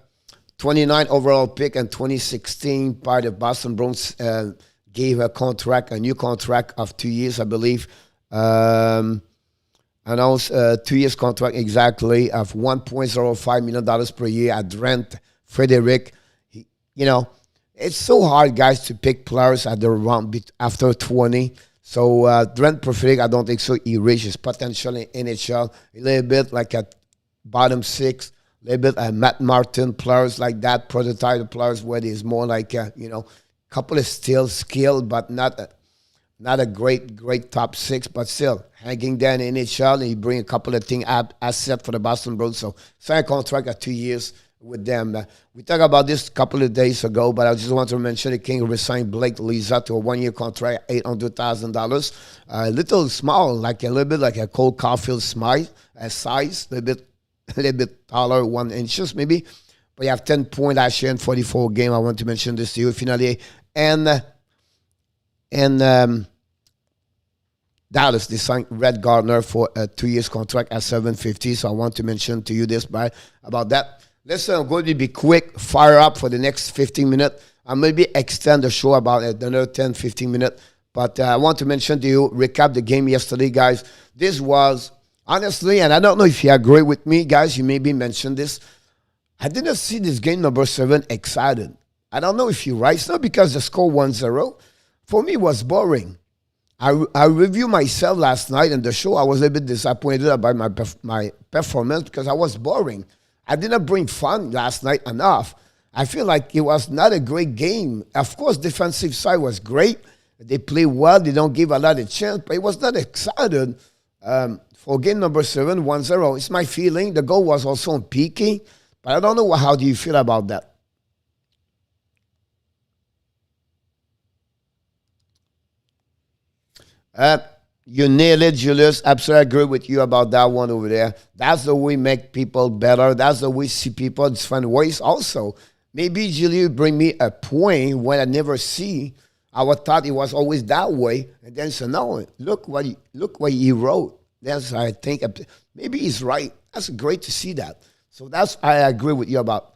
29 overall pick in 2016 by the Boston Bruins gave a new contract of 2 years, I believe. Announced 2 years contract exactly of $1.05 million per year at Trent Frederic. It's so hard, guys, to pick players at the round after 20. So Trent Frederic, I don't think so. He reaches his potential in NHL a little bit like a bottom 6. A little bit Matt Martin, players like that, prototype players where there's more like couple of skill, but not a great top 6, but still hanging there in NHL, and he bring a couple of things asset for the Boston Bruins. So sign a contract of 2 years with them. We talked about this a couple of days ago, but I just want to mention the King resigned Blake Liza to a 1-year contract, $800,000. A little small, a little bit like a Cole Caulfield size, a little bit taller, 1 inches maybe. But you have 10 points last year in 44 games. I want to mention this to you. Finally, and Dallas, they signed Red Gardner for a 2 years contract at $750. So I want to mention to you this about that. Listen, I'm going to be quick, fire up for the next 15 minutes. I'll maybe extend the show about another 10, 15 minutes. But I want to mention to you, recap the game yesterday, guys. This was, honestly, and I don't know if you agree with me, guys, you maybe mentioned this. I didn't see this game number 7 excited. I don't know if you're right. It's not because the score 1-0. For me, it was boring. I reviewed myself last night in the show. I was a bit disappointed about my performance because I was boring. I didn't bring fun last night enough. I feel like it was not a great game. Of course, defensive side was great. They play well. They don't give a lot of chance, but it was not excited. For game number 7, 1-0, it's my feeling. The goal was also on PK, but I don't know how do you feel about that. You nailed it, Julius. Absolutely agree with you about that one over there. That's the way we make people better. That's the way we see people in different ways also. Maybe Julius bring me a point when I never see. I thought it was always that way. And then so no, look what he wrote. That's, I think, maybe he's right. That's great to see that. So that's, I agree with you about.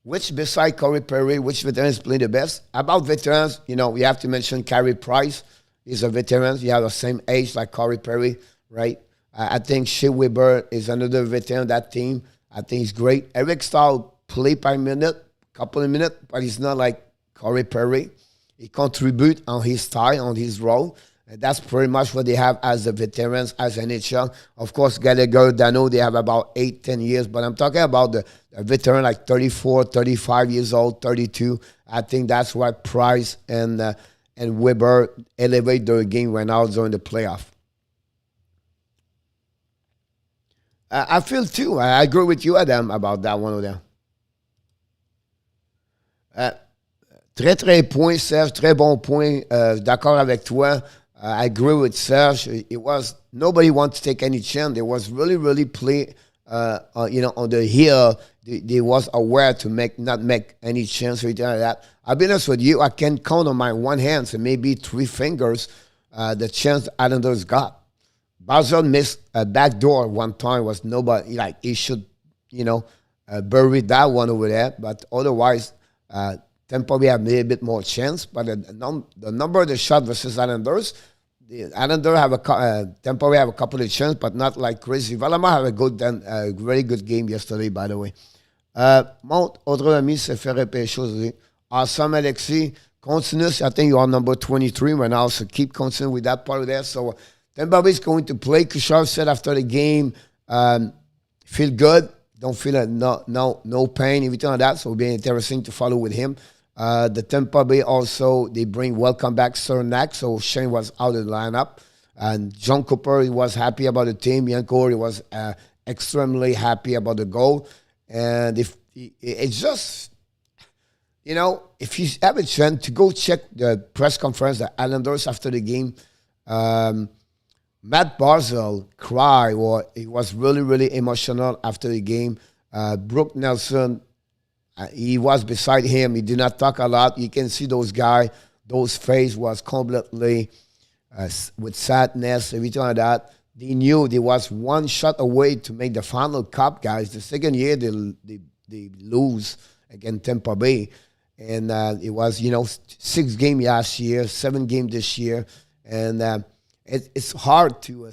Which, beside Corey Perry, which veterans play the best? About veterans, you know, we have to mention Carey Price. He's a veteran. He has the same age like Corey Perry, right? I think Shea Weber is another veteran of that team. I think he's great. Eric Stahl play by minute, couple of minutes, but he's not like Corey Perry. He contributes on his style, on his role. And that's pretty much what they have as the veterans, as NHL. Of course, Gallagher, Dano, they have about 8, 10 years. But I'm talking about the veteran like 34, 35 years old, 32. I think that's why Price and Weber elevate their game right now during the playoff. I feel too. I agree with you, Adam, about that one of them. Très, très point, Serge. Très bon point. D'accord avec toi. I agree with Serge. It was nobody wants to take any chance. They was really, really play. You know, on the hill, they was aware to not make any chance or anything like that. I'll be honest with you. I can count on my one hand, so maybe 3 fingers, the chance the Islanders got. Barzal missed a back door one time. Was nobody like he should, you know, bury that one over there. But otherwise, Tampa Bay have a little bit more chance. But the number of the shot versus Islanders, the Islanders have Tampa Bay have a couple of chances, but not like crazy. Valama have a very good game yesterday, by the way. Mount, autre ami se fait repêcher aujourd'hui. Awesome, Alexis. Continue. I think you are number 23 right now, so keep continuing with that part of that. So Tampa Bay is going to play. Kushar said after the game, feel good. Don't feel no pain, everything like that. So it'll be interesting to follow with him. The Tampa Bay also, they bring welcome back Cernak. So Shane was out of the lineup. And John Cooper, he was happy about the team. Yanko, he was extremely happy about the goal. And it's just, you know, if you have a chance to go check the press conference, the Islanders after the game, Matt Barzal cried, or he was really, really emotional after the game. Brooke Nelson, he was beside him. He did not talk a lot. You can see those guys, those face was completely with sadness, everything like that. They knew there was one shot away to make the final cup, guys. The second year they lose against Tampa Bay. And it was, you know, 6 games last year, 7 games this year. And it's hard to,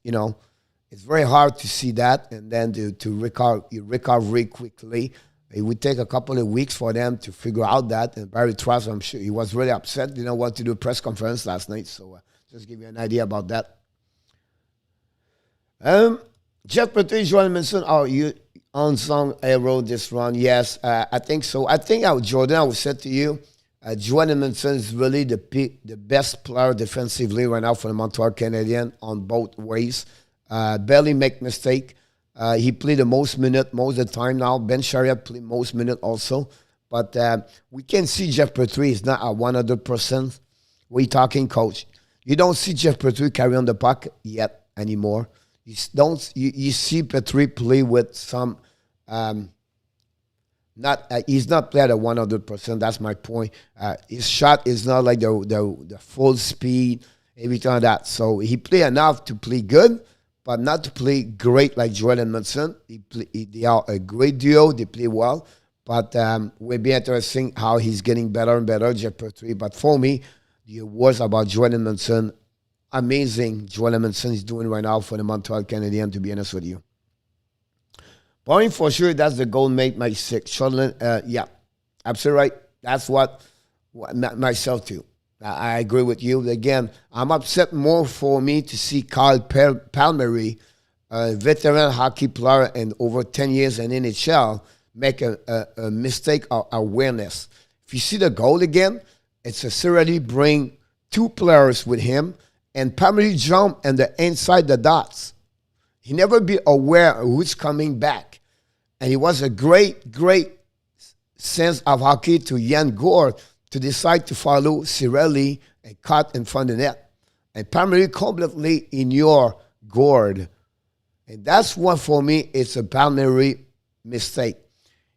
you know, it's very hard to see that and then to recover quickly. It would take a couple of weeks for them to figure out that. And Barry Trotz, I'm sure he was really upset. Didn't want to do a press conference last night. So just give you an idea about that. Jeff Petrie, Joel Manson, are you unsung hero this run? Yes, I think so. I think Jordan, I would say to you, Joel Manson is really the best player defensively right now for the Montreal Canadiens on both ways. Barely make mistake. He played the most minute most of the time now. Ben Chariot played most minute also. But we can see Jeff Petrie is not at 100%. We're talking, coach. You don't see Jeff Petrie carry on the puck yet anymore. You see Petrie play with some he's not played at 100%. That's my point. His shot is not like the full speed, everything like that. So he play enough to play good, but not to play great like Joel and Munson. They are a great duo. They play well, but will be interesting how he's getting better and better, Jeff Petrie. But for me, the words about Joel and Munson, amazing Joel Edmondson is doing right now for the Montreal Canadiens, to be honest with you. Point for sure, that's the goal made my 6. Shortland, yeah, absolutely right. That's what myself too. I agree with you. Again, I'm upset more for me to see Kyle Palmieri, a veteran hockey player and over 10 years in NHL, make a mistake of awareness. If you see the goal again, it's a seriously bring 2 players with him, and Palmieri jump and the inside the dots. He never be aware of who's coming back. And it was a great, great sense of hockey to Yann Gourde to decide to follow Cirelli and cut in front of the net. And Palmieri completely ignore Gourde. And that's what, for me, it's a Palmieri mistake.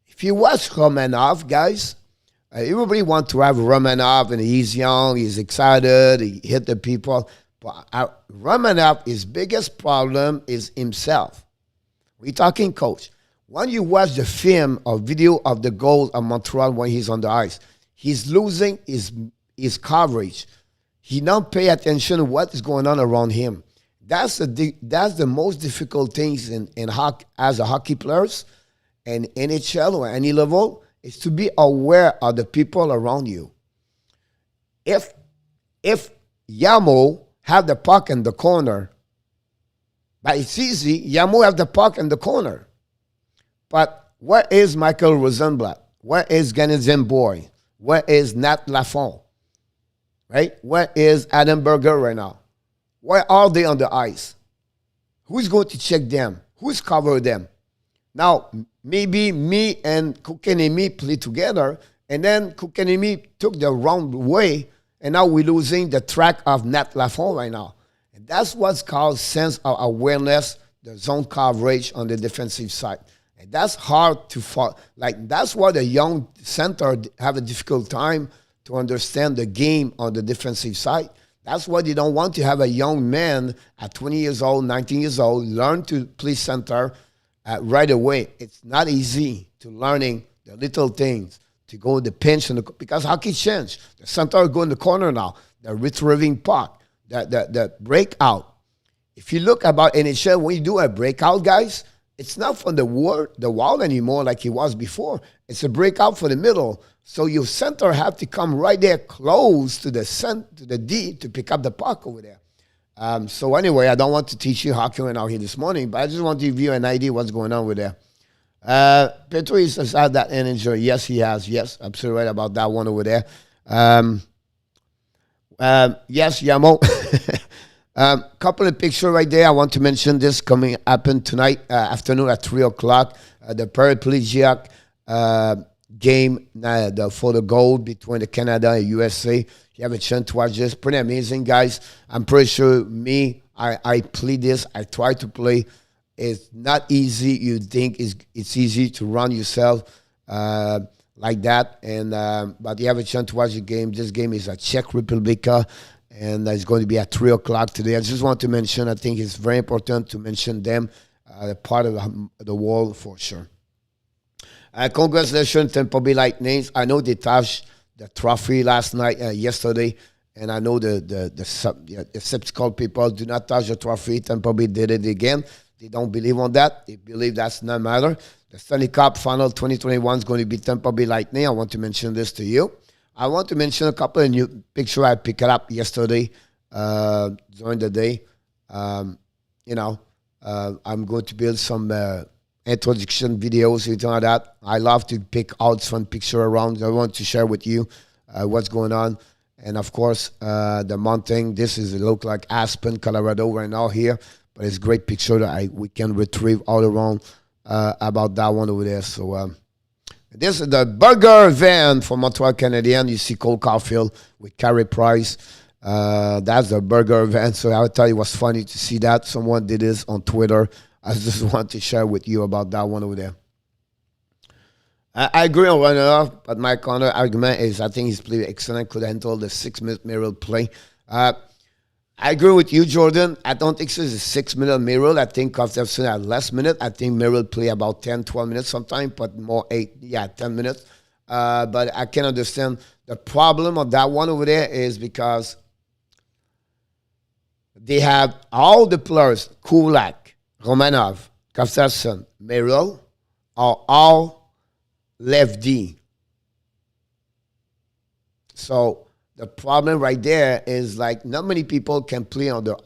If you watch Romanov, guys, everybody wants to have Romanov, and he's young, he's excited, he hit the people. But Romanov, his biggest problem is himself. We're talking, coach. When you watch the film or video of the goal of Montreal when he's on the ice, he's losing his coverage. He don't pay attention to what is going on around him. That's the most difficult things in hockey as a hockey players and NHL or any level is to be aware of the people around you. If Yamo have the puck in the corner, but it's easy, Yamo have the puck in the corner. But where is Michael Rosenblatt? Where is Gannon Boy? Where is Nat Lafont? Right? Where is Adam Berger right now? Where are they on the ice? Who's going to check them? Who's covering them? Now, maybe me and Kotkaniemi play together, and then Kotkaniemi took the wrong way, and now we're losing the track of Nat Lafont right now. And that's what's called sense of awareness, the zone coverage on the defensive side. And that's hard to follow. Like, that's why the young center have a difficult time to understand the game on the defensive side. That's why they don't want to have a young man at 20 years old, 19 years old, learn to play center right away. It's not easy to learning the little things, to go the pinch, because hockey changed. The center go in the corner now, the retrieving puck, the breakout. If you look about NHL, when you do a breakout, guys, it's not from the wall anymore like it was before. It's a breakout for the middle. So your center have to come right there close to the D to pick up the puck over there. So anyway, I don't want to teach you hockey right now here this morning, but I just want to give you an idea what's going on with there. Petri has had that energy. Yes, he has. Yes, absolutely right about that one over there. Yes, Yamo. Couple of pictures right there. I want to mention this coming happen tonight afternoon at 3 o'clock. The paraplegic game for the gold between the Canada and USA. You have a chance to watch this. Pretty amazing, guys. I'm pretty sure I play this. I try to play. It's not easy. You think it's easy to run yourself like that. But you have a chance to watch the game. This game is a Czech Republic. And it's going to be at 3 o'clock today. I just want to mention, I think it's very important to mention them, part of the world for sure. Congratulations, Tampa Bay Lightning. I know they touched the trophy last night, yesterday, and I know the skeptical people do not touch the trophy. Tampa Bay did it again. They don't believe on that. They believe that's not matter. The Stanley Cup Final 2021 is going to be Tampa Bay Lightning. I want to mention this to you. I want to mention a couple of new pictures I picked up yesterday during the day. I'm going to build some introduction videos, something like that. I love to pick out some picture around. I want to share with you what's going on. And, of course, the mountain. This look like Aspen, Colorado right now here. But it's a great picture that we can retrieve all around about that one over there. So, this is the burger van for Montreal Canadiens. You see Cole Caulfield with Carey Price. That's the burger van. So I'll tell you, it was funny to see that. Someone did this on Twitter. I just want to share with you about that one over there. I agree on one enough, but my counter argument is I think he's played excellent, could handle the 6-minute mirror play. I agree with you, Jordan. I don't think this is a 6-minute mirror. I think Gustafsson had less minute. I think mirror play about 10, 12 minutes sometimes, but more 10 minutes. But I can understand the problem of that one over there is because they have all the players, Kulak, Romanov, Gustafsson, Merrill, are all left D. So the problem right there is like not many people can play on the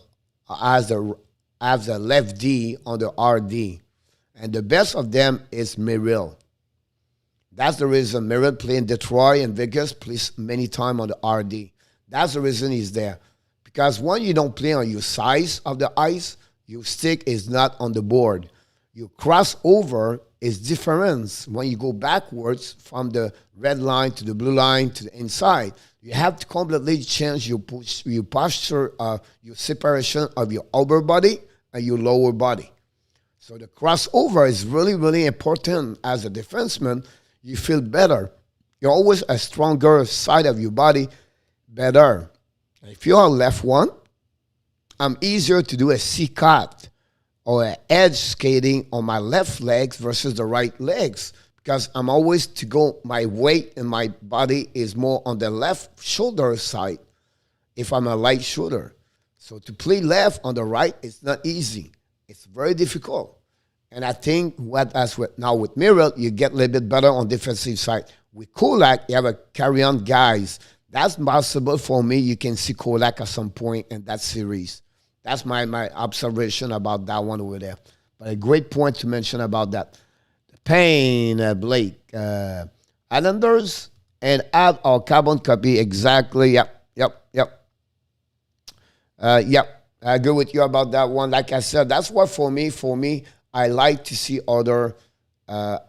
as a left D on the RD. And the best of them is Merrill. That's the reason Merrill play in Detroit and Vegas, plays many times on the RD. That's the reason he's there. Because when you don't play on your size of the ice, your stick is not on the board. Your crossover is different when you go backwards from the red line to the blue line to the inside. You have to completely change your posture, your separation of your upper body and your lower body. So the crossover is really, really important as a defenseman. You feel better. You're always a stronger side of your body, better. If you are left one, I'm easier to do a C-cut or an edge skating on my left legs versus the right legs because I'm always to go, my weight and my body is more on the left shoulder side if I'm a light shooter. So to play left on the right, it's not easy. It's very difficult. And I think now with Muriel, you get a little bit better on defensive side. With Kulak, you have a carry-on guys. That's possible for me. You can see Kulak at some point in that series. That's my observation about that one over there. But a great point to mention about that. Payne, Blake, Islanders, and add our carbon copy exactly. Yep. I agree with you about that one. Like I said, that's what for me, I like to see other. I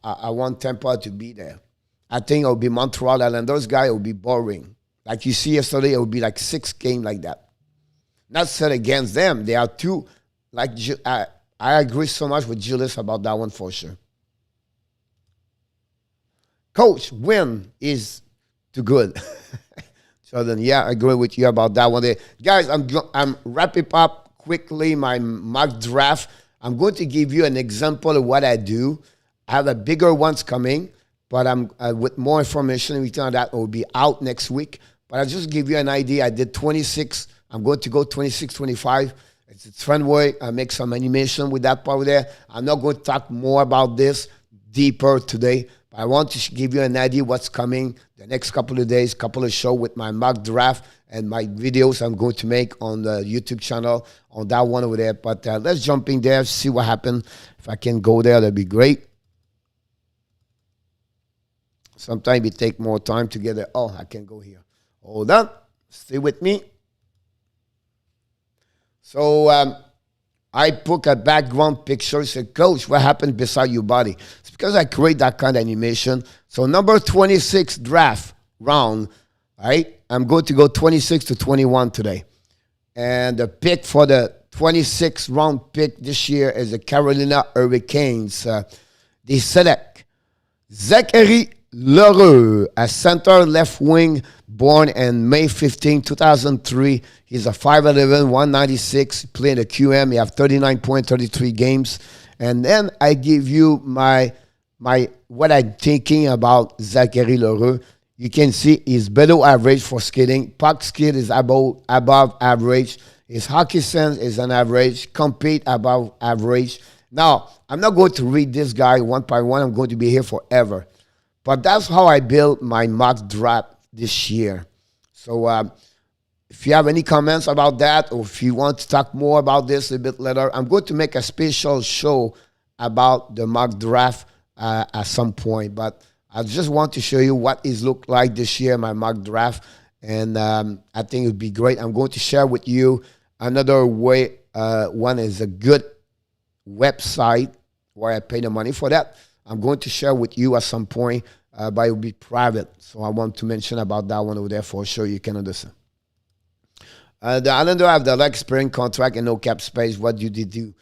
want Tampa to be there. I think it will be Montreal Islanders guy. It will be boring. Like you see yesterday, it will be like 6 games like that. Not said against them. They are two. Like I agree so much with Julius about that one for sure. Coach, win is too good. So then, yeah, I agree with you about that one. Guys, I'm wrapping up quickly my mock draft. I'm going to give you an example of what I do. I have a bigger ones coming, but I'm with more information. Everything on that will be out next week. But I'll just give you an idea. I did 26. I'm going to go 26, 25. It's a trend way. I make some animation with that part there. I'm not going to talk more about this deeper today. But I want to give you an idea what's coming the next couple of days, couple of shows with my mock draft and my videos I'm going to make on the YouTube channel on that one over there. But let's jump in there, see what happens. If I can go there, that'd be great. Sometimes it takes more time to get there. Oh, I can go here. Hold on. Stay with me. So I put a background picture. Said, Coach, what happened beside your body? It's because I create that kind of animation. So number 26 draft round, right? I'm going to go 26 to 21 today. And the pick for the 26th round pick this year is the Carolina Hurricanes. They select Zachary Lheureux, a center left wing, born in May 15, 2003. He's a 5'11", 196, playing the QM. He have 39.33 games. And then I give you my what I'm thinking about Zachary Lheureux. You can see he's below average for skating. Puck skill is above average. His hockey sense is an average. Compete above average. Now, I'm not going to read this guy one by one. I'm going to be here forever. But that's how I built my mock draft this year. So if you have any comments about that, or if you want to talk more about this a bit later, I'm going to make a special show about the mock draft at some point. But I just want to show you what it looked like this year, my mock draft. And I think it would be great. I'm going to share with you another way. One is a good website where I pay the money for that. I'm going to share with you at some point, but it will be private. So I want to mention about that one over there for sure you can understand. The Islanders have the expiring contract and no cap space. What do they do?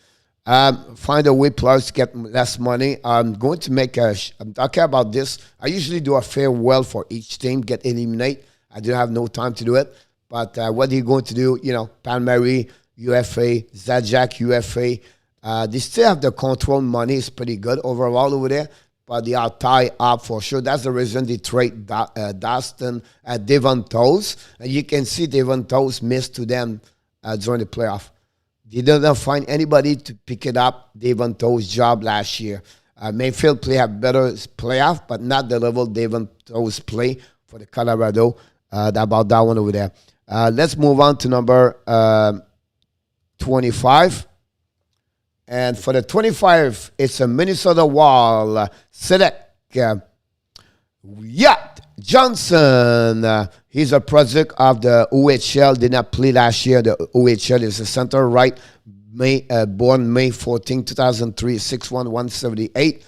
Find a way players to get less money. I'm going to make I'm talking about this. I usually do a farewell for each team, get eliminated. I do have no time to do it. But what are you going to do? You know, Palmieri, UFA, Zajac, UFA. They still have the control money. It's pretty good overall over there. But they are tied up for sure. That's the reason they trade Dustin Devon Toews. And you can see Devon Toews missed to them during the playoff. They didn't find anybody to pick it up, Devon Toews' job last year. Mayfield play have better playoff, but not the level Devon Toews play for the Colorado. About that one over there. Let's move on to number 25. And for the 25, it's a Minnesota Wild. Select Yacht Johnson. He's a project of the OHL. Did not play last year. The OHL is a center right. Born May 14, 2003, 6'1", 178.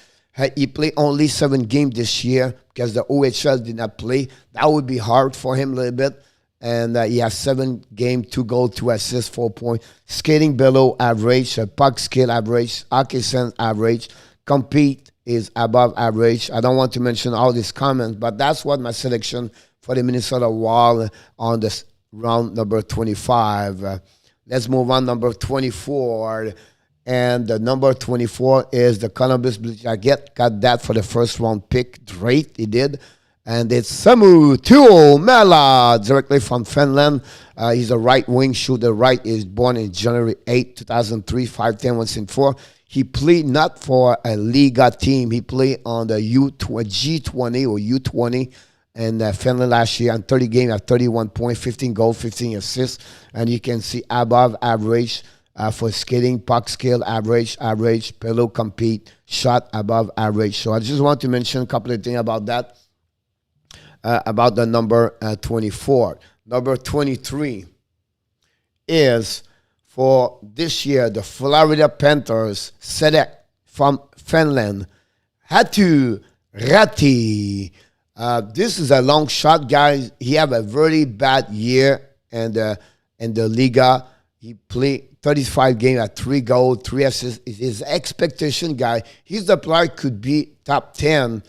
He played only 7 games this year because the OHL did not play. That would be hard for him a little bit. And he has 7 games, 2 goals, 2 assists, 4 points. Skating below average, puck skill average, hockey sense average. Compete is above average. I don't want to mention all these comments, but that's what my selection for the Minnesota Wild on this round number 25. Let's move on. Number 24. And the number 24 is the Columbus Blue Jackets. Got that for the first round pick. Great, he did. And it's Samu Tuomela, directly from Finland. He's a right wing shooter. Right is born in January 8, 2003, 5'10", 104. He played not for a Liga team. He played on the G20 or U20 in Finland last year. On 30 games, at 31 points, 15 goals, 15 assists. And you can see above average for skating, puck skill, average, pillow compete, shot above average. So I just want to mention a couple of things about that. About the number 24. Number 23 is for this year, the Florida Panthers select from Finland, Hatu Ratti. This is a long shot, guys. He have a very bad year in the Liga. He played 35 games at 3 goals, 3 assists. His expectation, guy, he's the player could be top 10,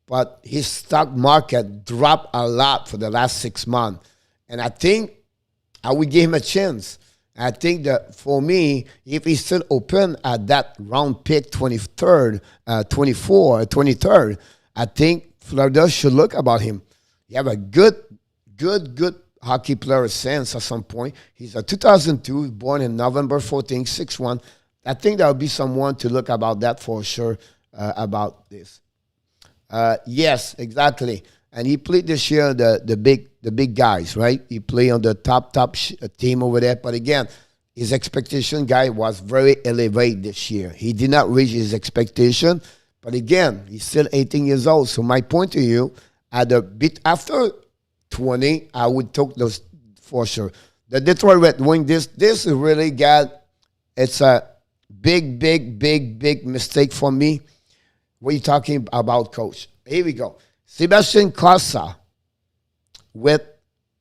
but his stock market dropped a lot for the last 6 months. And I think I would give him a chance. I think that for me, if he's still open at that round pick 23rd, I think Florida should look about him. He have a good hockey player sense at some point. He's a 2002, born in November 14, 6'1". I think that would be someone to look about that for sure about this. Yes, exactly. And he played this year the big guys, right? He played on the top team over there. But again, his expectation guy was very elevated this year. He did not reach his expectation. But again, he's still 18 years old. So my point to you, at a bit after 20, I would take those for sure. The Detroit Red Wings, this really it's a big mistake for me. What are you talking about, coach? Here we go. Sebastian Cossa with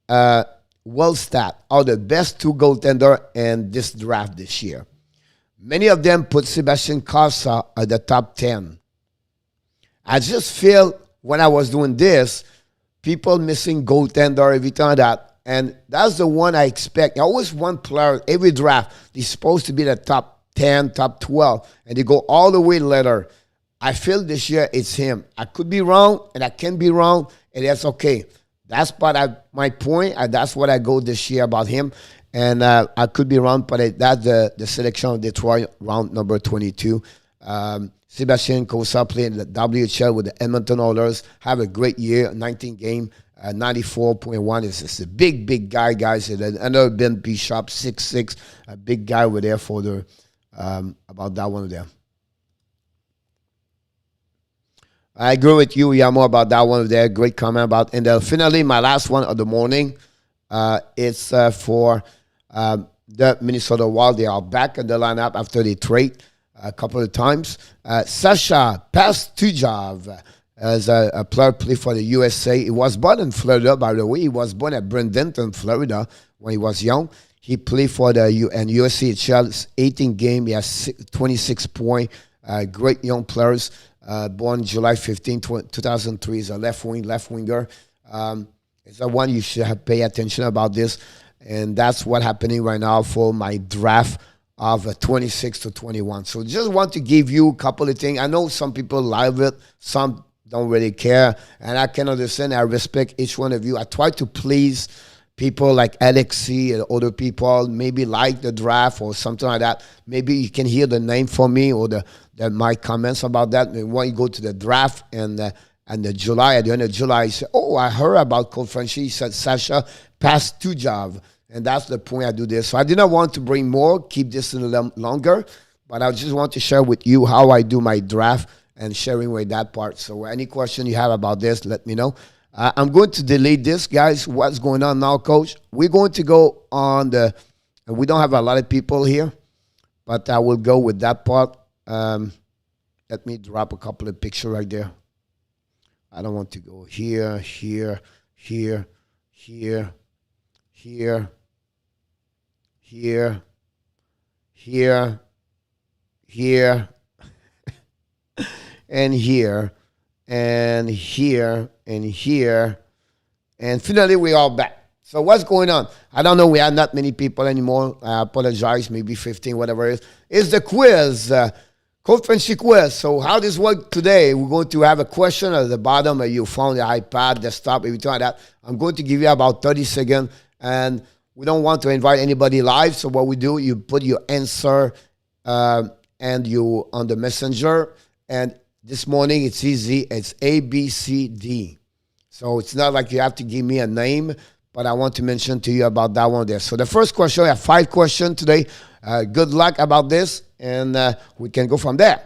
Wellstat are the best 2 goaltenders in this draft this year. Many of them put Sebastian Cossa at the top 10. I just feel when I was doing this, people missing goaltender, everything like that. And that's the one I expect. I always want player, every draft, they're supposed to be the top 10, top 12, and they go all the way later. I feel this year it's him. I could be wrong, and I can be wrong, and that's okay. That's my point. That's what I go this year about him. And I could be wrong, but that's the selection of Detroit, round number 22. Sebastian Cossa played in the WHL with the Edmonton Oilers. Have a great year, 19 game, 94.1. It's a big guy, guys. Another Ben Bishop, 6'6", a big guy over there for the about that one there. I agree with you, Yamo, about that one there. Great comment about. And finally, my last one of the morning, it's for the Minnesota Wild. They are back in the lineup after they trade a couple of times. Sasha Pastujov as a player play for the USA. He was born in Florida, by the way. He was born at Bradenton, Florida, when he was young. He played for the USCHL, 18 game. He has 26 points. Great young players. Born July 15, 2003. He's a left winger. It's the one you should have pay attention about this. And that's what's happening right now for my draft of 26 to 21. So just want to give you a couple of things. I know some people love it. Some don't really care. And I can understand. I respect each one of you. I try to please people like Alexi and other people, maybe like the draft or something like that. Maybe you can hear the name for me or my comments about that. And when you go to the draft and the July, at the end of July, you say, oh, I heard about Coach Frenchy. He said Sasha Pastujov. And that's the point I do this. So I did not want to bring more, keep this a little longer, but I just want to share with you how I do my draft and sharing with that part. So any question you have about this, let me know. I'm going to delete this, guys. What's going on now, Coach? We're going to go on and we don't have a lot of people here, but I will go with that part. Let me drop a couple of pictures right there. I don't want to go here, here, here, here, here, here, here, here, and here, and here, and here, and finally we are back. So what's going on? I don't know. We have not many people anymore. I apologize. Maybe 15, whatever it is. It's the quiz. Coach Frenchy quiz. So how this work today? We're going to have a question at the bottom. You found the iPad, desktop, everything like that. I'm going to give you about 30 seconds. And we don't want to invite anybody live. So what we do, you put your answer and you on the messenger. And this morning, it's easy. It's A, B, C, D. So it's not like you have to give me a name. But I want to mention to you about that one there. So the first question, I have 5 questions today. Good luck about this, and we can go from there.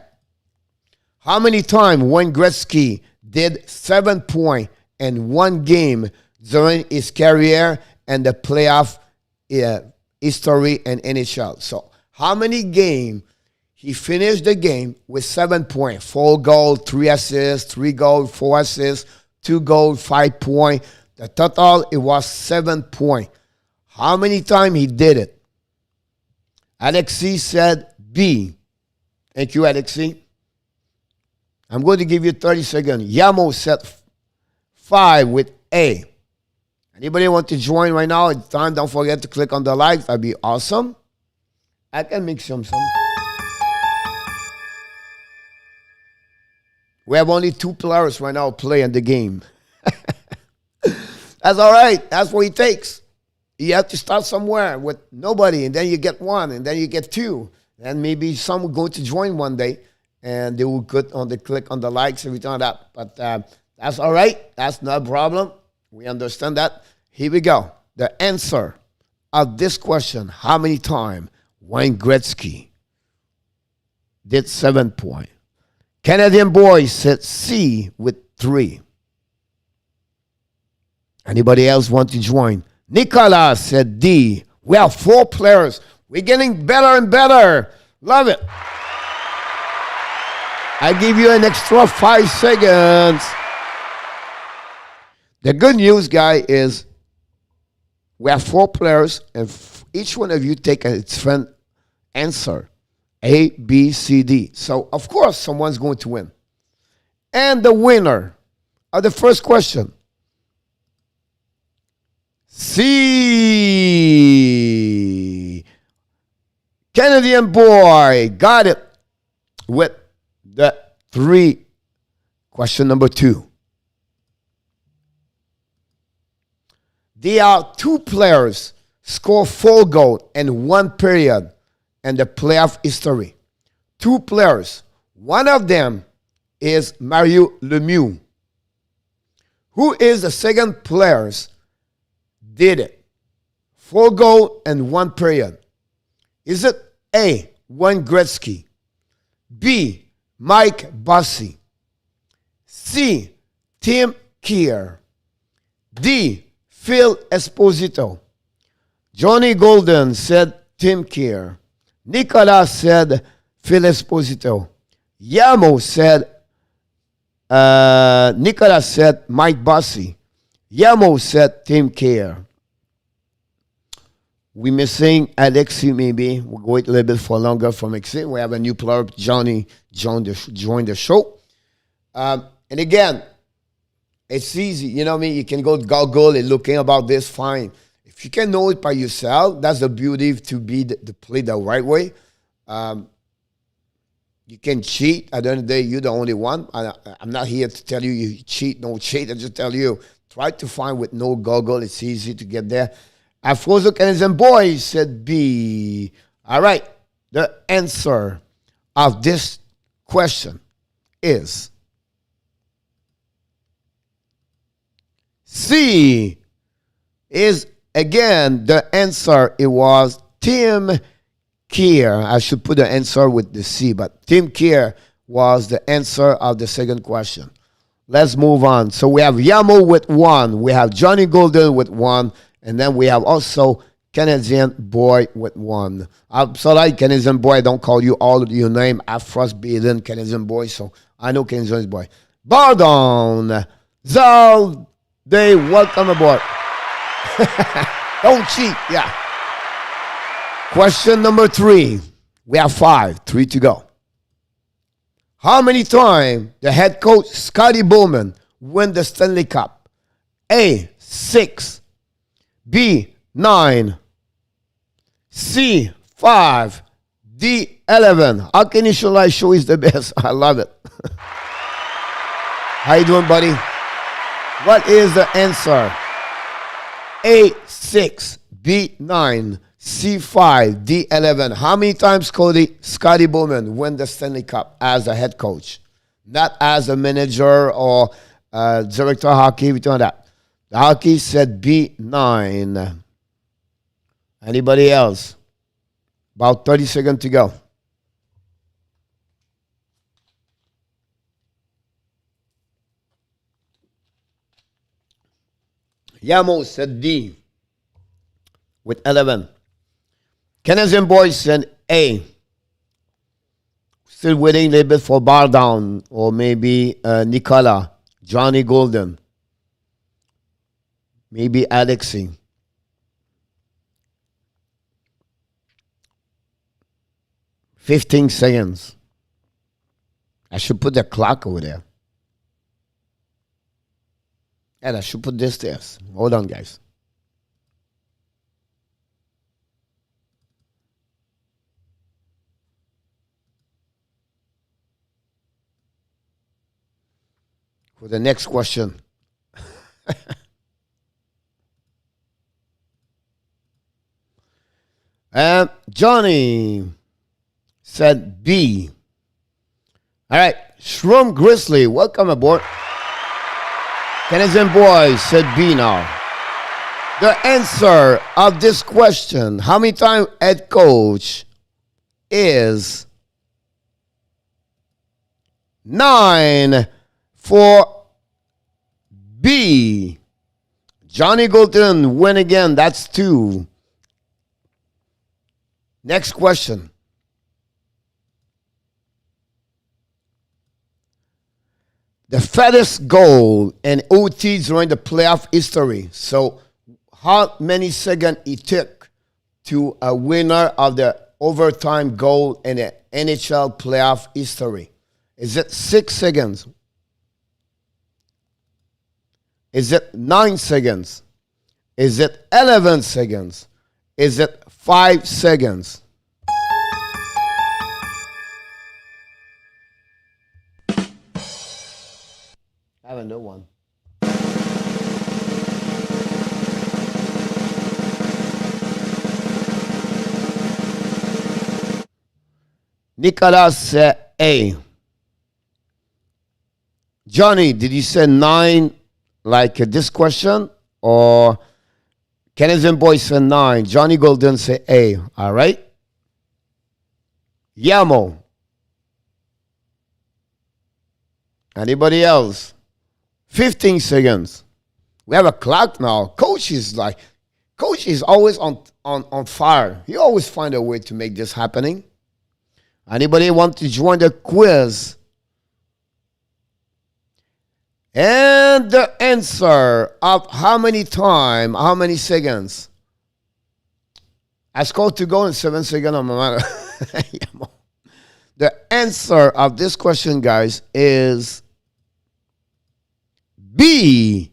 How many times Wayne Gretzky did 7 points in one game during his career and the playoff history in NHL? So how many games he finished the game with 7 points? 4 goals, 3 assists, 3 goals, 4 assists, 2 goals, 5 points. The total, it was 7 points. How many times he did it? Alexi said B. Thank you, Alexi. I'm going to give you 30 seconds. Yamo said 5 with A. Anybody want to join right now? It's time. Don't forget to click on the like. That'd be awesome. I can make some. We have only 2 players right now playing the game. That's all right. That's what it takes. You have to start somewhere with nobody, and then you get 1, and then you get 2. And maybe some will go to join one day, and they will click on the likes, everything like that. But that's all right. That's no problem. We understand that. Here we go. The answer of this question, how many times Wayne Gretzky did 7 points? Canadian boy said C with 3. Anybody else want to join? Nicolas said D. We have 4 players. We're getting better and better. Love it. I give you an extra 5 seconds. The good news, guy, is we have 4 players, and each one of you take its friend answer. A, B, C, D. So, of course, someone's going to win. And the winner of the first question, C. Canadian boy got it with the 3. Question number 2. There are 2 players score 4 goals in 1 period in the playoff history. 2 players. One of them is Mario Lemieux. Who is the second player did it? 4 goals in 1 period. Is it A, Wayne Gretzky, B, Mike Bossy, C, Tim Keir, D, Phil Esposito? Johnny Golden said Tim Keir. Nicolas said Phil Esposito. Yamo said, Nicolas said Mike Bossy. Yamo said Tim Keir. We missing Alexi maybe. We'll wait a little bit for longer from Alexi. We have a new player, Johnny, joined the show. And again, it's easy. You know what I mean? You can go Google and looking about this, fine. If you can know it by yourself, that's the beauty to play the right way. You can cheat. At the end of the day, you're the only one. I'm not here to tell you you cheat, no cheat. I just tell you, try to find with no Google. It's easy to get there. Afrozo Canadian boy said B. All right. The answer of this question is C. Is again the answer. It was Tim Keir. I should put the answer with the C, but Tim Keir was the answer of the second question. Let's move on. So we have Yamo with 1. We have Johnny Golden with 1. And then we have also Canadian boy with 1. I'm sorry, Canadian boy. I don't call you all your name. I first be in Canadian boy, so I know Canadian boy. Pardon. Zal, they welcome aboard. Don't cheat. Yeah. Question number 3. We have 5. 3 to go. How many times the head coach Scotty Bowman win the Stanley Cup? A, 6. B, 9. C, 5. D, 11. How can you show is the best? I love it. How you doing, buddy? What is the answer? A, 6. B, 9. C, 5. D, 11. How many times, Scotty Bowman win the Stanley Cup as a head coach? Not as a manager or director of hockey. We don't that. The hockey said B, 9. Anybody else? About 30 seconds to go. Yamo said D with 11. Canadian boys said A. Still waiting a little bit for Bar Down or maybe Nicola, Johnny Golden, maybe Alexei. "15 seconds. I should put the clock over there. And I should put this there. Hold on, guys. For the next question. Johnny said B. All right. Shroom Grizzly, welcome aboard. Canadian boys said B now. The answer of this question, how many times head coach, is 9 for B. Johnny Golden win again. That's 2. Next question. The fattest goal in OT during the playoff history. So how many seconds it took to a winner of the overtime goal in the NHL playoff history? Is it 6 seconds? Is it 9 seconds? Is it 11 seconds? Is it 5 seconds? I have a new one. Nicolas said A. Johnny, did you say 9 like this question? Or Canadian boy said 9. Johnny Golden said A. All right. Yamo. Anybody else? 15 seconds. We have a clock now. Coach is always on fire. He always find a way to make this happening. Anybody want to join the quiz? And the answer of how many seconds? I scored to go in 7 seconds on my mind. The answer of this question, guys, is B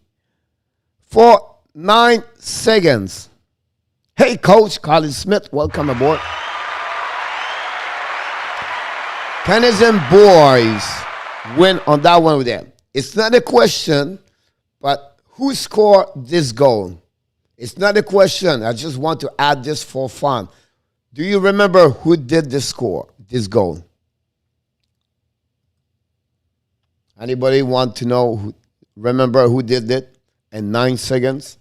for 9 seconds. Hey, Coach Colin Smith, welcome aboard. Canadian boys win on that one with them. It's not a question, but who scored this goal? It's not a question. I just want to add this for fun. Do you remember who did this goal? Anybody want to know remember who did it in 9 seconds?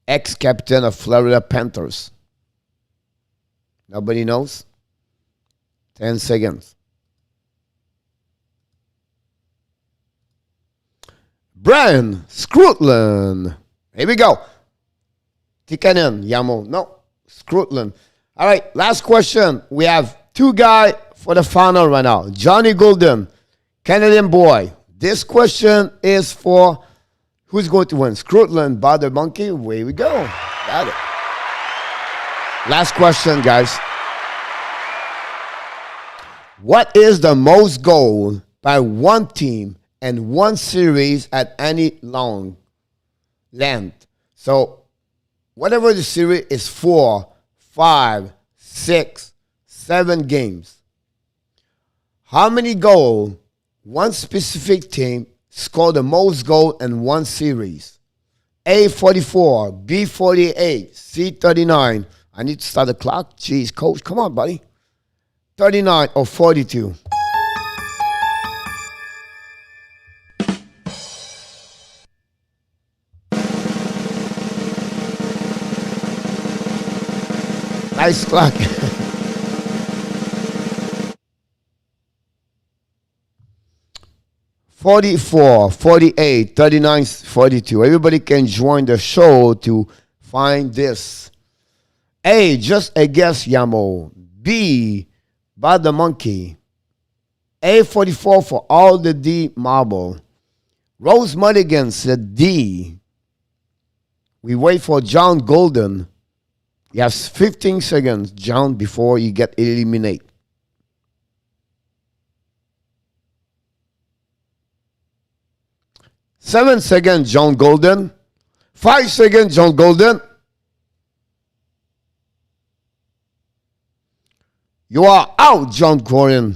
Ex-captain of Florida Panthers. Nobody knows? 10 seconds. Brian Scrutland. Here we go. Tikanen, Yamo. No, Scrutland. All right, last question. We have 2 guys for the final right now. Johnny Golden, Canadian boy. This question is for who's going to win? Scrutland, Bother Monkey. Away we go. Got it. Last question, guys. What is the most goal by one team and one series at any long length. So whatever the series is 4, 5, 6, 7 games. How many goals one specific team scored the most goals in one series? A 44, B 48, C 39. I need to start the clock. Jeez, coach, come on, buddy. 39 or 42. Nice clock. $44, $48, $39, $42. Everybody can join the show to find this. A, just a guess, Yamo. B, Bad the Monkey. A 44 for all the D marble. Rose Mulligan said D. We wait for John Golden. He has 15 seconds, John, before you get eliminated. Seven seconds, John Golden. 5 seconds, John Golden. You are out, John Gordon.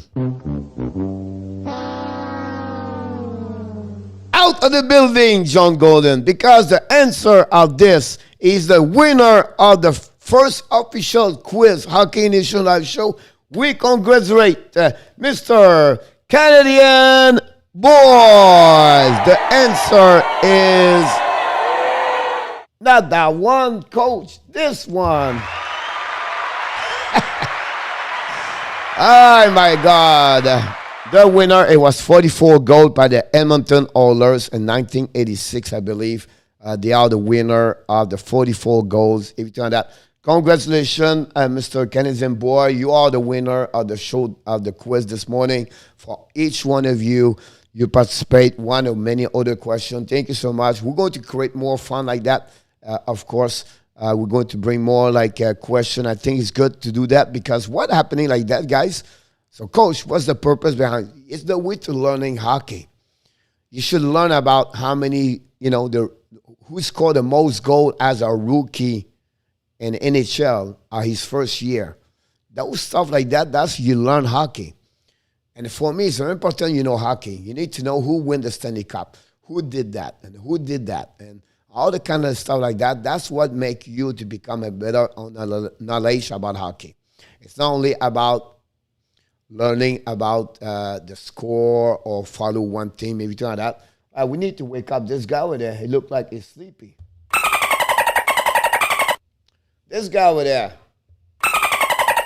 Out of the building, John Golden, because the answer of this is the winner of the first official quiz Hockey Nation Live show. We congratulate Mr. Canadian Boys. The answer is not that one, coach. This one. Oh my God. The winner, it was 44 gold by the Edmonton Oilers in 1986, I believe. They are the winner of the 44 goals. If you turn that, congratulations, Mr. Canadian Boy. You are the winner of the show, of the quiz this morning. For each one of you, you participate one of many other questions. Thank you so much. We're going to create more fun like that, of course. We're going to bring more like a question. I think it's good to do that because what happening like that, guys? So, coach, what's the purpose behind it? It's the way to learning hockey. You should learn about how many, who scored the most goal as a rookie in NHL his first year. Those stuff like that, that's you learn hockey. And for me, it's very important you know hockey. You need to know who won the Stanley Cup, who did that, and who did that, and all the kind of stuff like that. That's what makes you to become a better knowledge about hockey. It's not only about learning about the score or follow one team, maybe like that. We need to wake up this guy over there. He looked like he's sleepy. This guy over there.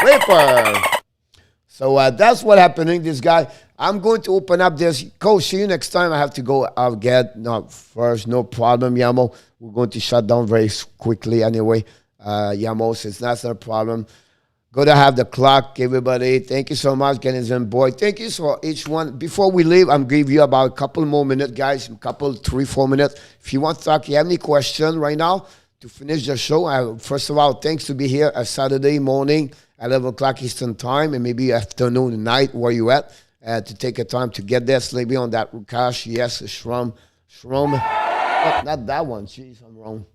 Ripper. So that's what happening. This guy. I'm going to open up this. Coach, see you next time. I have to go out get. No, first, no problem, Yamo. We're going to shut down very quickly anyway. Yamo says that's not a problem. Go to have the clock, everybody. Thank you so much, Canadian Boy. Thank you for each one. Before we leave, I'm giving you about a couple more minutes, guys. A couple, 3-4 minutes. If you want to talk, you have any question right now to finish the show. First of all, thanks to be here a Saturday morning at 11 o'clock Eastern Time and maybe afternoon, night, where you at, to take a time to get there. Maybe on that cash. Yes, Shrum. Oh, not that one. Jeez, I'm wrong.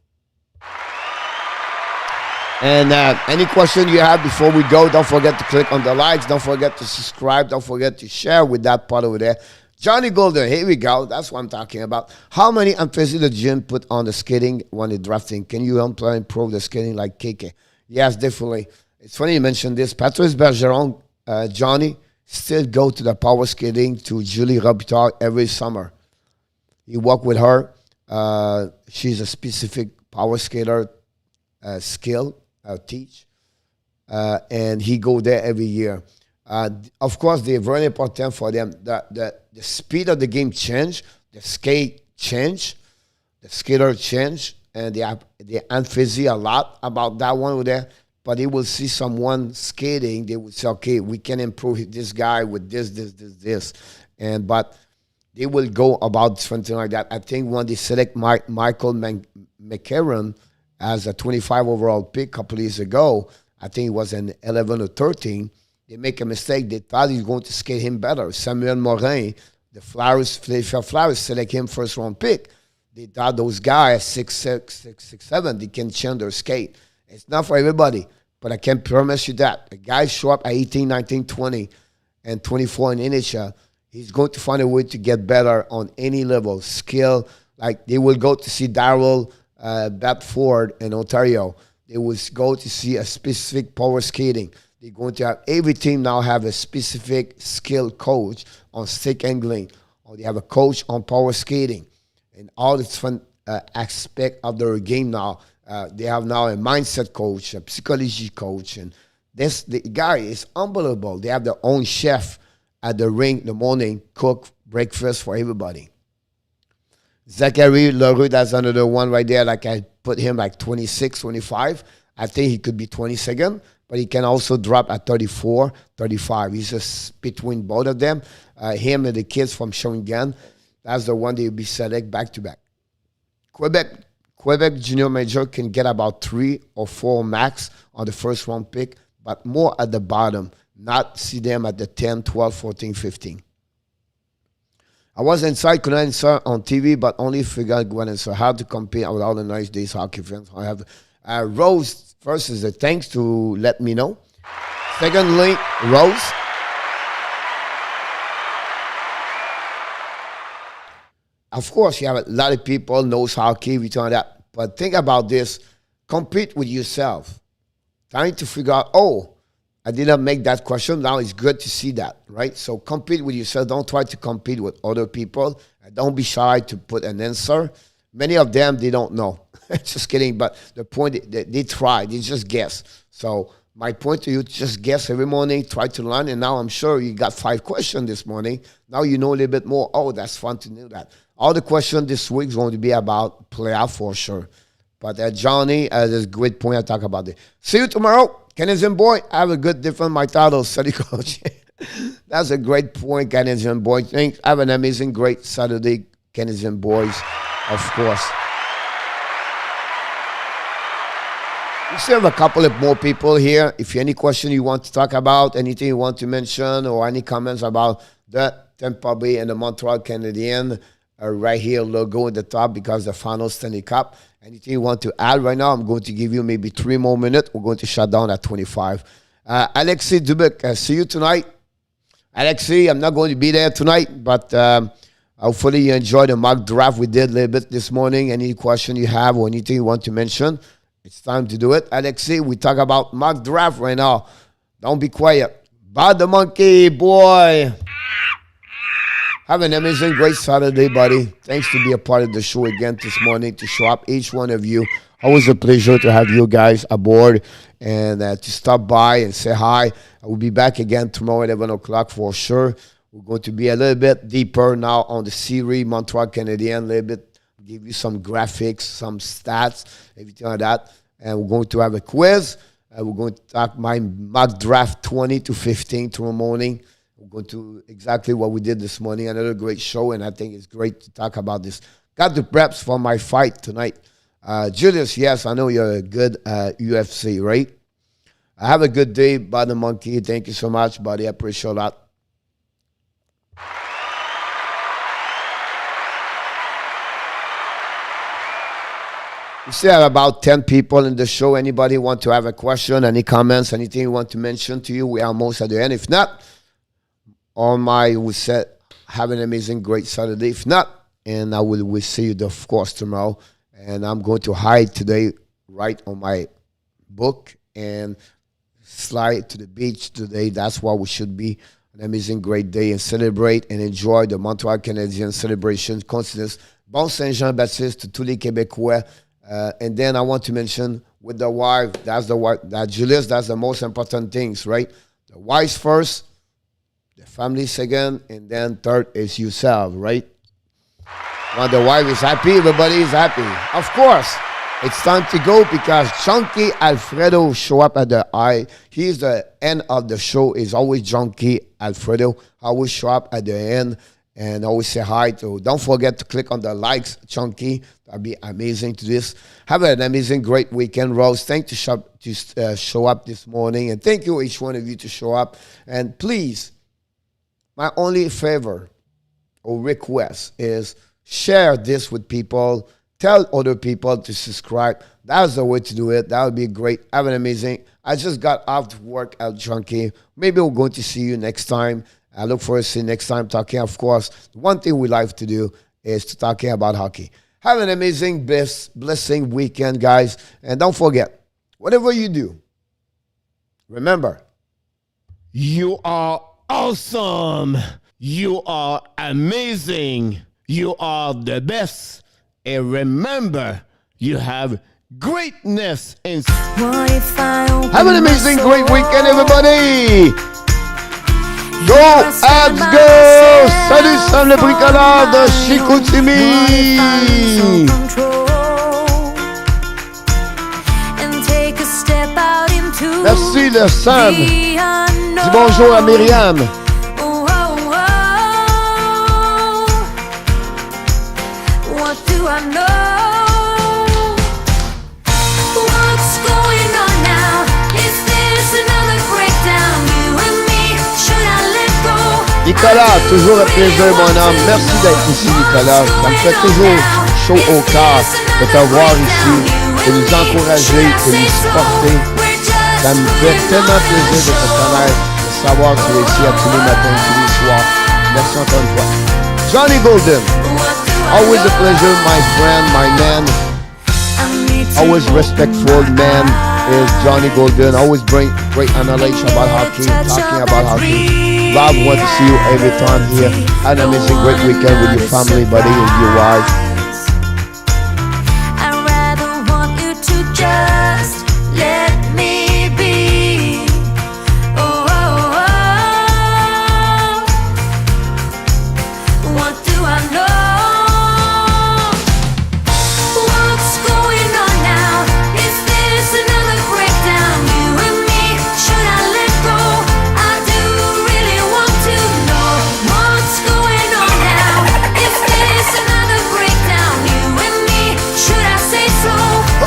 And any question you have before we go, don't forget to click on the likes. Don't forget to subscribe. Don't forget to share with that part over there. Johnny Golden, here we go. That's what I'm talking about. How many emphasis the gym put on the skating when they're drafting? Can you improve the skating like KK? Yes, definitely. It's funny you mentioned this. Patrice Bergeron, Johnny, still go to the power skating to Julie Robitaille every summer. He work with her. She's a specific power skater skill. Teach, and he go there every year. Of course, they're very important for them. The speed of the game change, the skate change, the skater change, and they emphasize a lot about that one over there. But they will see someone skating, they will say, okay, we can improve this guy with this. But they will go about something like that. I think when they select Michael McCarron as a 25 overall pick a couple years ago, I think it was in 11 or 13, they make a mistake. They thought he was going to skate him better. Samuel Morin, the Flowers select him first round pick. They thought those guys 6'6", 6'7", they can change their skate. It's not for everybody, but I can promise you that. The guys show up at 18, 19, 20, and 24 in NHL. He's going to find a way to get better on any level, skill. Like they will go to see Darryl Bedford in Ontario. They will go to see a specific power skating. They're going to have every team now have a specific skill coach on stick angling, or they have a coach on power skating, and all the different aspect of their game now. They have now a mindset coach, a psychology coach, and the guy is unbelievable. They have their own chef at the rink in the morning, cook breakfast for everybody. Zachary Leroux, that's another one right there. Like I put him like 26, 25. I think he could be 22nd, but he can also drop at 34, 35. He's just between both of them. Him and the kids from Shawinigan, that's the one they will be select back-to-back. Quebec Junior Major can get about 3 or 4 max on the first round pick, but more at the bottom, not see them at the 10, 12, 14, 15. I was inside, couldn't answer on TV, but only figured when answer how to compete with all the nice days hockey fans. I have Rose first is a thanks to let me know. Secondly, Rose. Of course, you have a lot of people knows hockey, we talk that. But think about this. Compete with yourself. Trying to figure out, I didn't make that question. Now it's good to see that, right? So compete with yourself. Don't try to compete with other people. Don't be shy to put an answer. Many of them, they don't know. Just kidding. But the point, they try. They just guess. So my point to you, just guess every morning. Try to learn. And now I'm sure you got 5 questions this morning. Now you know a little bit more. Oh, that's fun to know that. All the questions this week is going to be about playoff for sure. But Johnny, there's a great point I talk about it. See you tomorrow. Canadian boy, I have a good different my title, study coach. That's a great point, Canadian boy. Thanks. Have an amazing, great Saturday, Canadian boys, of course. We still have a couple of more people here. If you have any question you want to talk about, anything you want to mention, or any comments about the Tampa Bay and the Montreal Canadiens, right here, logo at the top because the final Stanley Cup. Anything you want to add right now? I'm going to give you maybe 3 more minutes. We're going to shut down at 25. Alexis Dubik, see you tonight. Alexis, I'm not going to be there tonight, but hopefully you enjoyed the mock draft we did a little bit this morning. Any question you have or anything you want to mention, it's time to do it. Alexis, we talk about mock draft right now. Don't be quiet. Bad the monkey, boy. Have an amazing, great Saturday, buddy. Thanks to be a part of the show again this morning, to show up, each one of you. Always a pleasure to have you guys aboard and to stop by and say hi. I will be back again tomorrow at 11 o'clock for sure. We're going to be a little bit deeper now on the series, Montreal Canadiens, a little bit, give you some graphics, some stats, everything like that. And we're going to have a quiz. We're going to talk my mock draft 20 to 15 tomorrow morning. We're going to exactly what we did this morning. Another great show, and I think it's great to talk about this. Got the preps for my fight tonight. Julius, yes, I know you're a good UFC, right? Have a good day, Buddy Monkey. Thank you so much, buddy. I appreciate that. We still have about 10 people in the show. Anybody want to have a question, any comments, anything you want to mention to you? We are almost at the end. If not, we said, have an amazing, great Saturday. If not, and I will see you, of course, tomorrow. And I'm going to hide today, right on my book, and slide to the beach today. That's why we should be an amazing, great day and celebrate and enjoy the Montreal Canadiens celebration. Considérez Bon Saint-Jean-Baptiste to tous les Québécois. And then I want to mention with the wife, that Julius, that's the most important things, right? The wife first, the family second, and then third is yourself, right? When the wife is happy, everybody is happy. Of course, it's time to go because Chunky Alfredo show up at the eye. He's the end of the show. Is always Chunky Alfredo. Always show up at the end and always say hi. So don't forget to click on the likes, Chunky. That'd be amazing to this. Have an amazing, great weekend, Rose. Thanks to show up this morning. And thank you, each one of you, to show up. And please, my only favor, or request is share this with people. Tell other people to subscribe. That's the way to do it. That would be great. Have an amazing. I just got off work at Junkie. Maybe we're going to see you next time. I look forward to seeing you next time talking. Of course, one thing we like to do is to talking about hockey. Have an amazing, blessing weekend, guys. And don't forget, whatever you do, remember, you are awesome. You are amazing. You are the best. And remember, you have greatness in. Have an amazing, great weekend, everybody. Go, Abs, go! Salut, Sam le bricoleur de Chicoutimi! Merci, le Sam. Dis bonjour à Myriam. What do I know? What's going on now? Is this another breakdown? You and me, should I let go? Nicolas, toujours un plaisir, mon homme. Merci d'être ici, Nicolas. Ça me fait toujours chaud au cœur de te voir ici, de nous encourager, de nous supporter. Ça me fait tellement plaisir de te connaître, de savoir que tu es ici à tous les matins, tous les soirs. Merci encore une fois. Johnny Golden, always a pleasure, my friend, my man. Always respectful man is Johnny Golden. Always bring great analysis about hockey, talking about hockey. Love, want to see you every time here. Have an amazing, great weekend with your family, buddy, and your wife. I'd rather want you to just let me be. Oh, oh, oh. What do I know? What's going on now? Is this another breakdown? You and me, should I let go? I do really want to know what's going on now. Is this another breakdown? You and me, should I say so?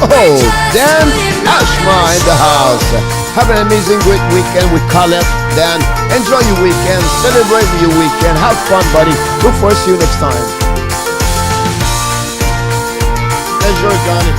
Oh, Dan Ashma in the house. Have an amazing, great weekend with Colette. Dan, enjoy your weekend. Celebrate your weekend. Have fun, buddy. Look forward to see you next time. Enjoy, Johnny.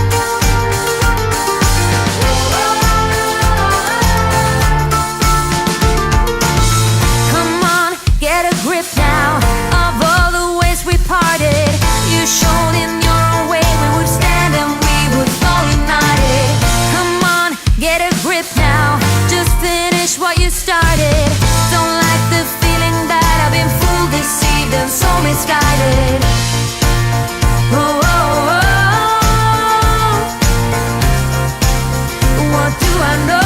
Come on, get a grip now of all the ways we parted. You showed in your own way we would stand and we would fall united. Come on, get a grip now. Just finish what you started. Don't like the feeling that I've been fooled, deceived, and so misguided. Oh, oh, oh. What do I know?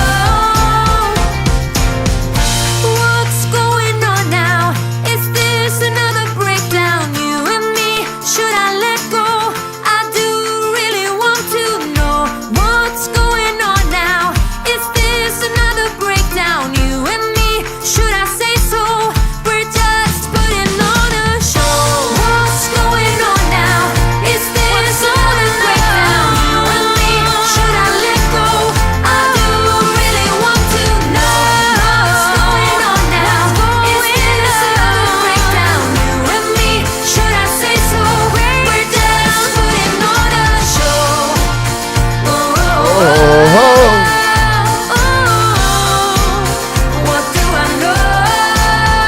What's going on now? Is this another breakdown? You and me, should I let go? I do really want to know what's going on now. Is this another breakdown? You and me, should I say so? We're just putting on a show. What's going on now? Is this another breakdown? You and me, should I let go? I do really want to know what's going on now. Is this another breakdown? You and me, should I say so? We're just putting on a show. Oh, oh, oh.